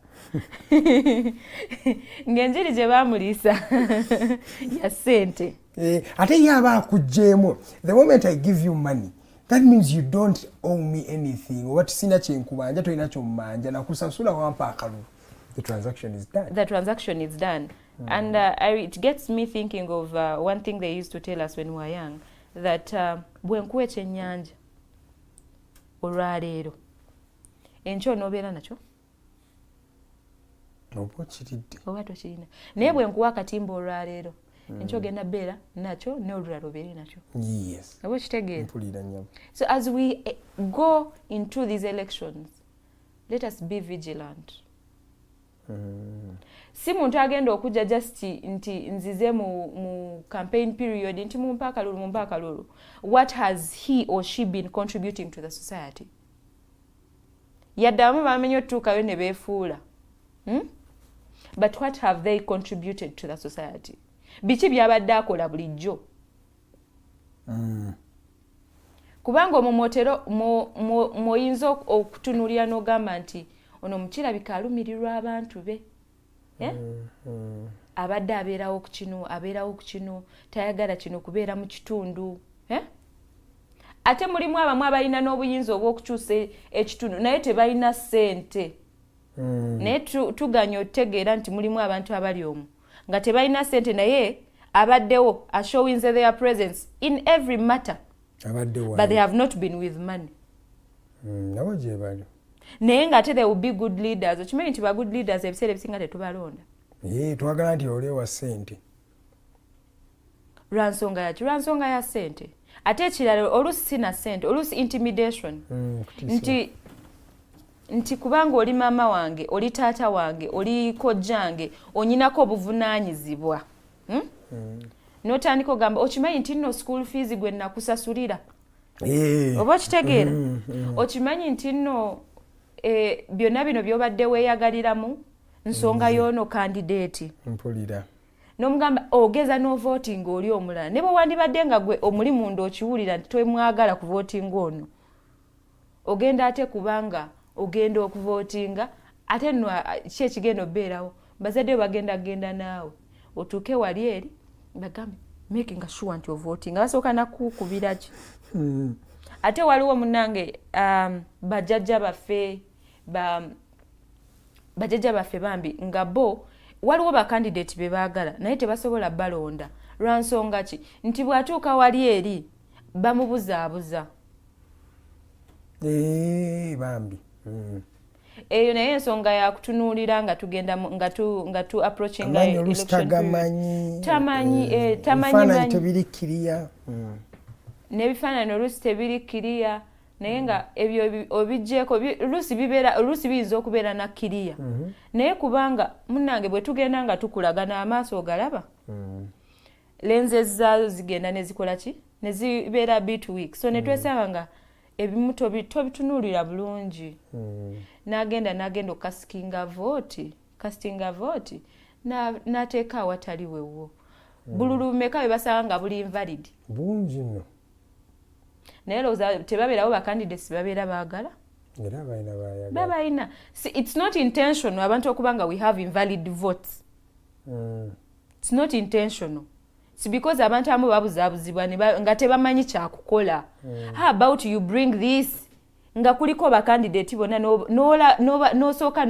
Ng'enjiri gye baamuliisa ya ssente. Ate ye aba akuggyeemu. The moment I give you money, that means you don't owe me anything. Oba tisina kyenkubanja, tolina ky'ommanja, nakusasula wampa akalulu. The transaction is done. The transaction is done. And it gets me thinking of one thing they used to tell us when we were young, that bwe nkuwa ekyennyanja olwaleero enkyo n'obeera nakyo oba tokirina, naye bwe nkuwa akatimba olwaleero enkyo ogenda beera nakyo n'olulala obeere nakyo. Oba okitegeera? So as we go into these elections, let us be vigilant. Si muntu agenda okujja just nti nzize mu campaign period nti mumpa akalulu. What has he or she been contributing to the society? Yaddamu bamenye otuukayo ne beefuula. But what have they contributed to the society? Biki byabadde akola bulijjo? Kubanga omwo mw'oyinza okutunuulira n'ogamba nti ono mukirabika alumirirwa abantu be abadde abeerawo ku kino tayagala kino kubeera mu kitundu ate mulimu abamu abalina n'obuyinza obw'okukyusa ekitundu naye tebalina ssente naye tuganya otegeera nti mulimu abantu abali omwo nga tebalina ssente naye abaddewo ashowinze their presence in every matter but they have not been with money nabo gye bali naye ng'ate they will be good leaders okimanyi nti ba good leaders ebiseera ebisinga tetubalonda twagala nti olewa ssente lwansonga ya ssente ate ekirala oluusi sina ssente oluusi intimidation nti kubanga oli maama wange oli taata wange oli kojjange onyinako obuvunaanyizibwa n'otandika ogamba okimanyi nti nno school fees gwe nakusasulira oba okitegeera okimanyi nti nno byonna bino by'obadde weeyagaliramu nsonga y'ono candidate mpulira n'omugamba ogeza n'ovootinga oli omulala ne bwe wandibadde nga gwe omuli munda okiwulira nti twemwagala ku vootinga ono ogenda ate kubanga ogenda okuvootinga ate nno ki ekigenda obeerawo bazadde bagenda naawe otuuke wali eri bagambe making sure nti ovootinga basooka nakukubira ki ate waliwo munnange bajjajja baffe bambi nga bo waliwo bakandidate be baagala naye tebasobola balonda lwansonga ki nti bw'atuuka wali eri bamubuzaabuza bambi eyo naye ensonga yakutunuulira nga tugenda nga tu approaching tamanyi tebirikkiriya n'ebifaananyi oluusi tebirikkiriya naye nga ebyo obijjeeko oluusi biyinza okubeera nakkiriya naye kubanga munnange bwe tugenda nga tukulagana amaaso ogalaba lenze zaazo zigenda nezikola ki nezibeera bit week so netwesanga nga ebimu tobitunuulira bulungi n'agenda okasikinga vooti n'ateeka awatali wewo bululu meka bwe basanga nga buli invalid bungi nno naye lowooza tebabeerawo bacandidates babeera baagala era bayina babayina it's not intentional abantu okuba nga we have invalid votes it's not intentional it's because abantu abamu babuzaabuzibwa nga tebamanyi kyakukola how about you bring this nga kuliko bakandidate bonna n'osooka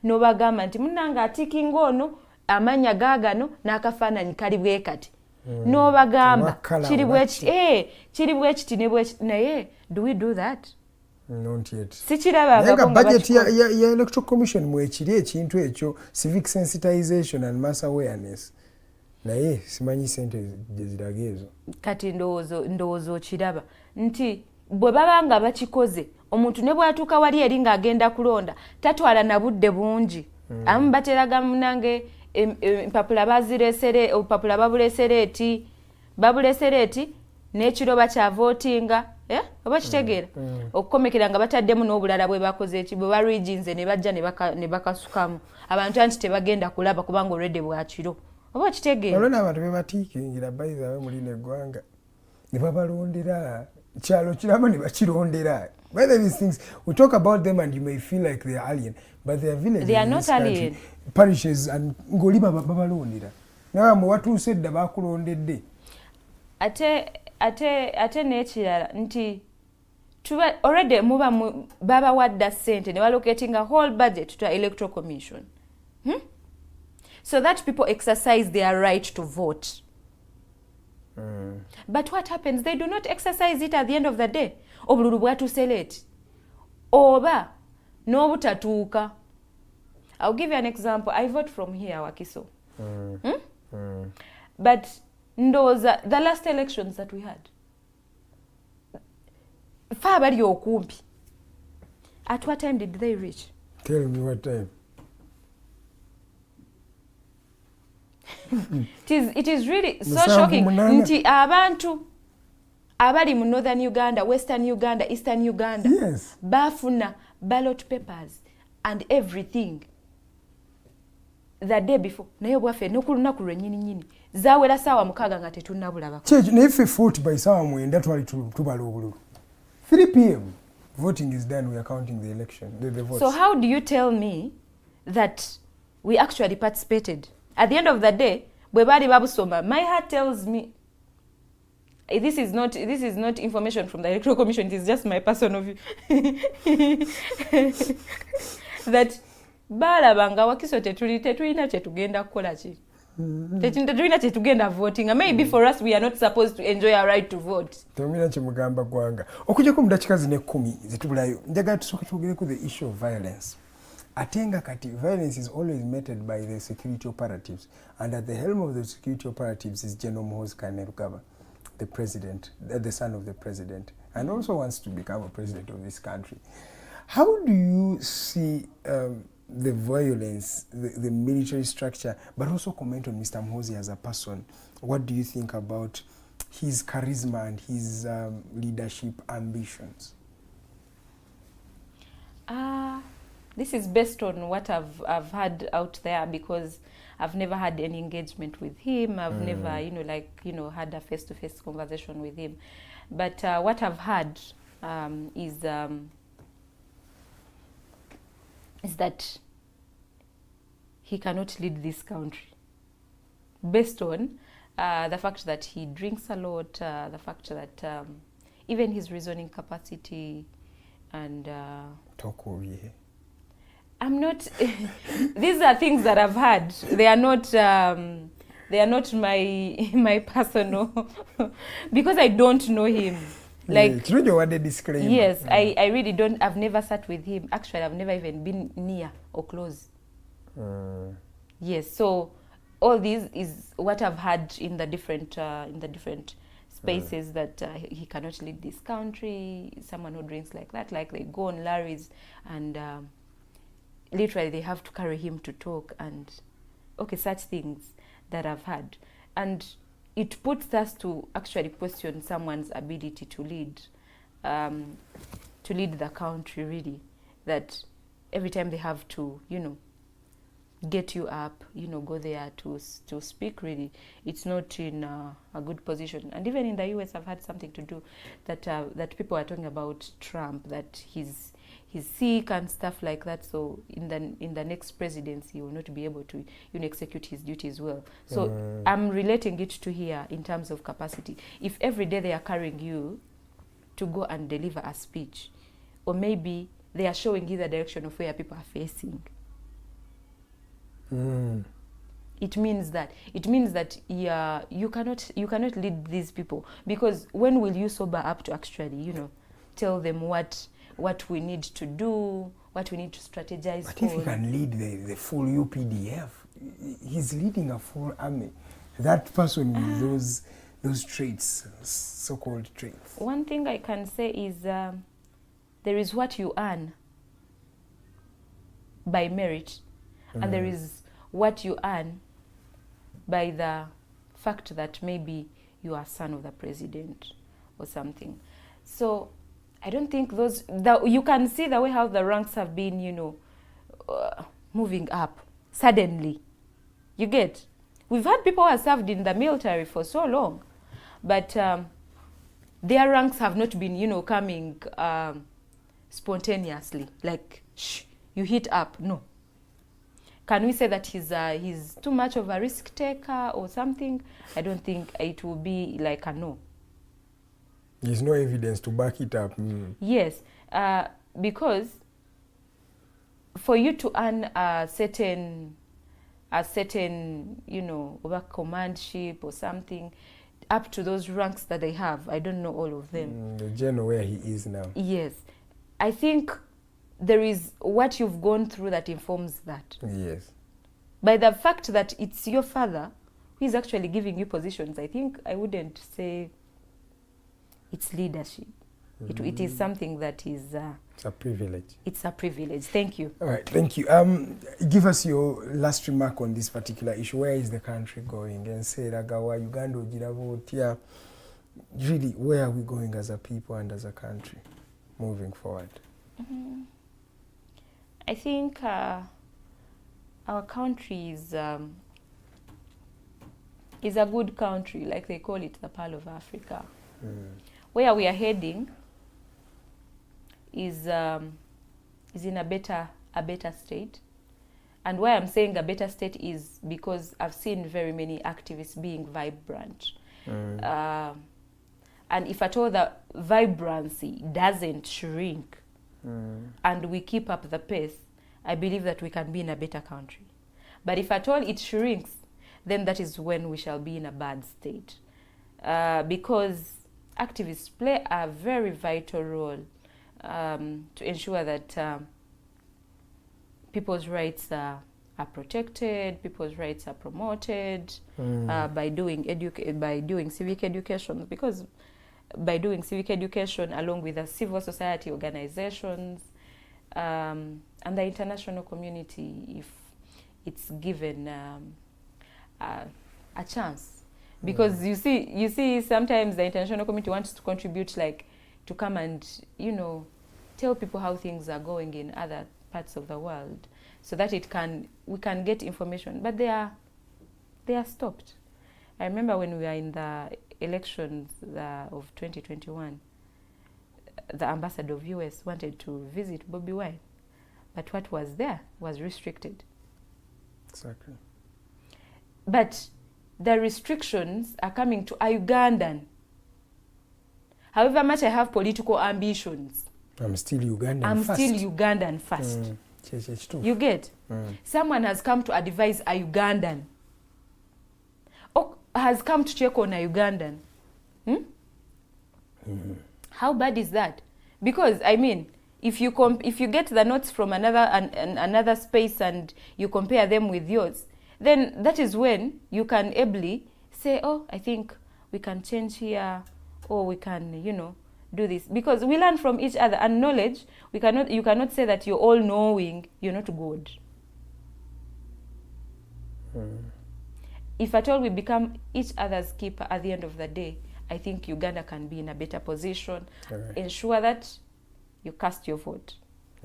n'obagamba nti munnange atikinga ono amanya gaagano n'akafaananyi kali bwe kati n'obagamba kiri bwe kiti ne bwe kiti naye do we do that sikirabanga budget ya electoral commission mwekiri ekintu ekyo civic sensitization and mass awareness naye simanyi sente gye ziraga ezo kati ndowooza okiraba nti bwe baba nga bakikoze omuntu ne bwatuuka wali eri ng'agenda kulonda tatwala na budde bungi abamu bateraga munange empapula obupapula babulesere eti n'ekiroba kya vootinga oba kitegeera okukomekera nga bataddemu n'obulala bwe bakoze eki bwe bareginze ne bajja ne bakasukamu abantu anti tebagenda kulaba kubanga olwedde bwakiro oba kitegeera olwo n'abantu bebatiikingira bayizawe muli neggwanga ne babalondera kyalo kirabo ne bakirondera. By these things we talk about them and you may feel like they are alien, but they are villages. They are not alien. Parishes and ngoli babalondera nawe mu watuuse dda bakulondedde ate n'ekirala nti already baba wadda ssente ne balocating a whole budget to electoral commission so that people exercise their right to vote. But what happens? They do not exercise it at the end of the day. Obululu bwatuuse leeti oba n'obutatuuka. I'll give you an example. I vote from here, Wakiso. But ndowooza the last elections that we had, far bali okumpi. At what time did they reach? Tell me what time. It is really so shocking. Nti abantu abali mu Northern Uganda, Western Uganda, Eastern Uganda, yes, bafuna ballot papers and everything the day before. Naye bwaffe n'okulunaku lwennyini zaawera ssaawa 6 nga tetunnabulabako. Naye ffe vote by ssaawa 9 twali tubala obululu. 3 p.m. Voting is done, we are counting the election, the votes. So how do you tell me that we actually participated? At the end of the day, my heart tells me, this is not information from the Electoral Commission, it is just my personal view. That balabanga wakiso tetulina kyetugenda kukola ki. Tetulina kyetugenda voting. Maybe for us we are not supposed to enjoy our right to vote. Tomina kyemugamba gwanga. Okujjako mu dakiika zino 10 zetubulayo. Njagala tusooke twogereko the issue of violence. Atenga kati, violence is always meted by the security operatives, and at the helm of the security operatives is General Muhoozi Kainerugaba, the president, the son of the president, and also wants to become a president of this country. How do you see the violence, the military structure, but also comment on Mr. Muhoozi as a person? What do you think about his charisma and his leadership ambitions? This is based on what I've heard out there, because I've never had any engagement with him. I've never, had a face-to-face conversation with him. But what I've heard is that he cannot lead this country, based on the fact that he drinks a lot, the fact that even his reasoning capacity and I'm not. These are things that I've heard. They are not my personal because I don't know him. Like, yes, I really don't. I've never sat with him. Actually, I've never even been near or close. Yes, so all this is what I've heard in the different spaces, that he cannot lead this country. Someone who drinks like that, like they go on Larry's and literally they have to carry him to talk, and such things that I've heard. And it puts us to actually question someone's ability to lead the country, really. That every time they have to, get you up, go there to speak, really, it's not in a good position. And even in the US, I've had something to do that people are talking about Trump, that he's sick and stuff like that. So in the next presidency, he will not be able to execute his duties well. So I'm relating it to here in terms of capacity. If every day they are carrying you to go and deliver a speech, or maybe they are showing you the direction of where people are facing, it means that you cannot lead these people, because when will you sober up to actually tell them what we need to do, what we need to strategize. But if he can lead the full UPDF, he's leading a full army. That person with those traits, so-called traits. One thing I can say is there is what you earn by merit, and there is what you earn by the fact that maybe you are son of the president or something. So I don't think you can see the way how the ranks have been, moving up suddenly. You get? We've had people who have served in the military for so long, but their ranks have not been, coming spontaneously. Like, you hit up. No. Can we say that he's too much of a risk taker or something? I don't think it will be like a no. There's no evidence to back it up. Yes, because for you to earn a certain over commandship or something, up to those ranks that they have, I don't know all of them. The general where he is now. Yes, I think there is what you've gone through that informs that. Yes. By the fact that it's your father who is actually giving you positions, I think I wouldn't say it's leadership. It is something that is... it's a privilege. It's a privilege. Thank you. All right, thank you. Give us your last remark on this particular issue. Where is the country going? And say, Ragawa, Uganda, Ojiravotia, really, where are we going as a people and as a country moving forward? I think our country is a good country, like they call it, the Pearl of Africa. Where we are heading is in a better state. And why I'm saying a better state is because I've seen very many activists being vibrant. And if at all the vibrancy doesn't shrink and we keep up the pace, I believe that we can be in a better country. But if at all it shrinks, then that is when we shall be in a bad state. Because activists play a very vital role to ensure that people's rights are protected, people's rights are promoted by doing civic education. Because by doing civic education along with the civil society organizations and the international community, if it's given a chance. Because you see sometimes the international community wants to contribute, like to come and, you know, tell people how things are going in other parts of the world, so that we can get information, but they are stopped. I remember when we were in the elections of 2021, the ambassador of US wanted to visit Bobi Wine, but what was there was restricted. Exactly. But the restrictions are coming to a Ugandan. However much I have political ambitions, I'm still Ugandan first. You get? Someone has come to advise a Ugandan, or has come to check on a Ugandan. How bad is that? Because, I mean, if you get the notes from another space and you compare them with yours, then that is when you can ably say, oh, I think we can change here, or we can, you know, do this. Because we learn from each other, and knowledge, you cannot say that you're all knowing, you're not good. If at all we become each other's keeper at the end of the day, I think Uganda can be in a better position. Right. Ensure that you cast your vote.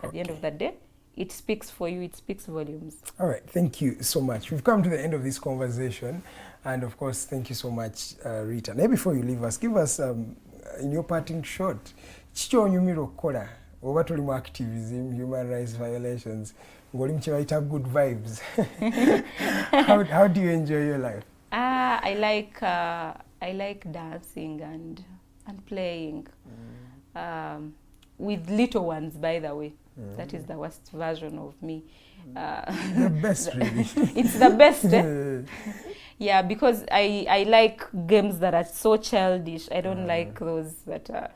At the end of the day, it speaks for you, it speaks volumes. All right, thank you so much. We've come to the end of this conversation, and of course, thank you so much, Ritah. Now, before you leave us, give us, in your parting shot, chicho nyumiro kola, oba tuli mu activism, human rights violations, ngoli mchiwaita good vibes. How do you enjoy your life? I like dancing and playing with little ones, by the way. That is the worst version of me. The best, really. It's the best. Yeah, because I like games that are so childish. I don't like those that are...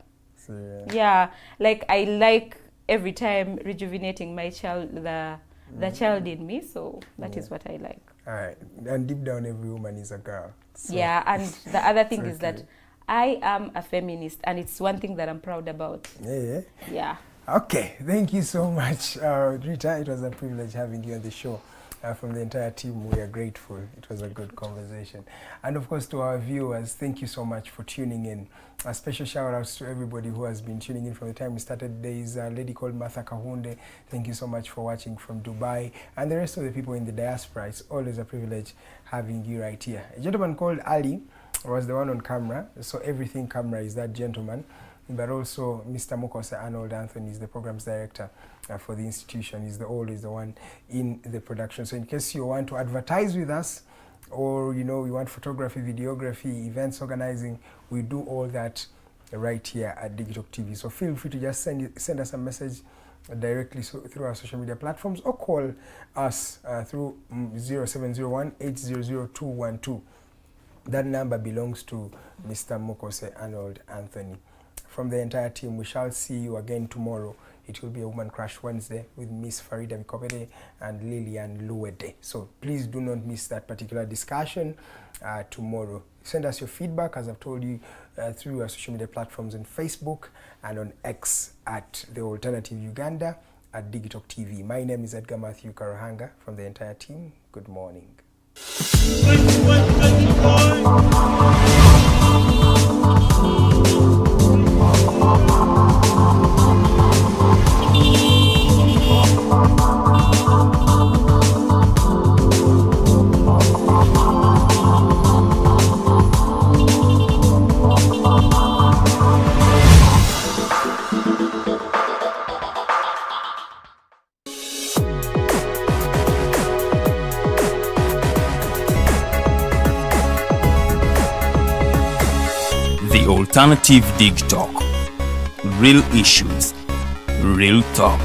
Yeah, like I like every time rejuvenating my child, the child in me. So that is what I like. All right. And deep down, every woman is a girl. So. Yeah, and the other thing is that I am a feminist, and it's one thing that I'm proud about. Yeah. Okay, thank you so much, Ritah. It was a privilege having you on the show. From the entire team, we are grateful. It was a good conversation. And of course, to our viewers, thank you so much for tuning in. A special shout outs to everybody who has been tuning in from the time we started. There is a lady called Martha Kahunde. Thank you so much for watching from Dubai. And the rest of the people in the diaspora, it's always a privilege having you right here. A gentleman called Ali was the one on camera. So everything camera is that gentleman. But also Mr. Mokose Arnold Anthony is the programs director for the institution. He's always the one in the production. So in case you want to advertise with us, or you want photography, videography, events organizing, we do all that right here at Digitalk TV. So feel free to just send us a message directly through our social media platforms, or call us through 0701-800-212. That number belongs to Mr. Mokose Arnold Anthony. From the entire team, we shall see you again tomorrow. It will be a Woman Crush Wednesday with Miss Farida Mikopede and Lillian Luwede. So please do not miss that particular discussion tomorrow. Send us your feedback, as I've told you, through our social media platforms on Facebook and on X at The Alternative Uganda, at Digitalk TV. My name is Edgar Mathew Karuhanga. From the entire team, good morning. The Alternative Dig Talk. Real issues, real talk.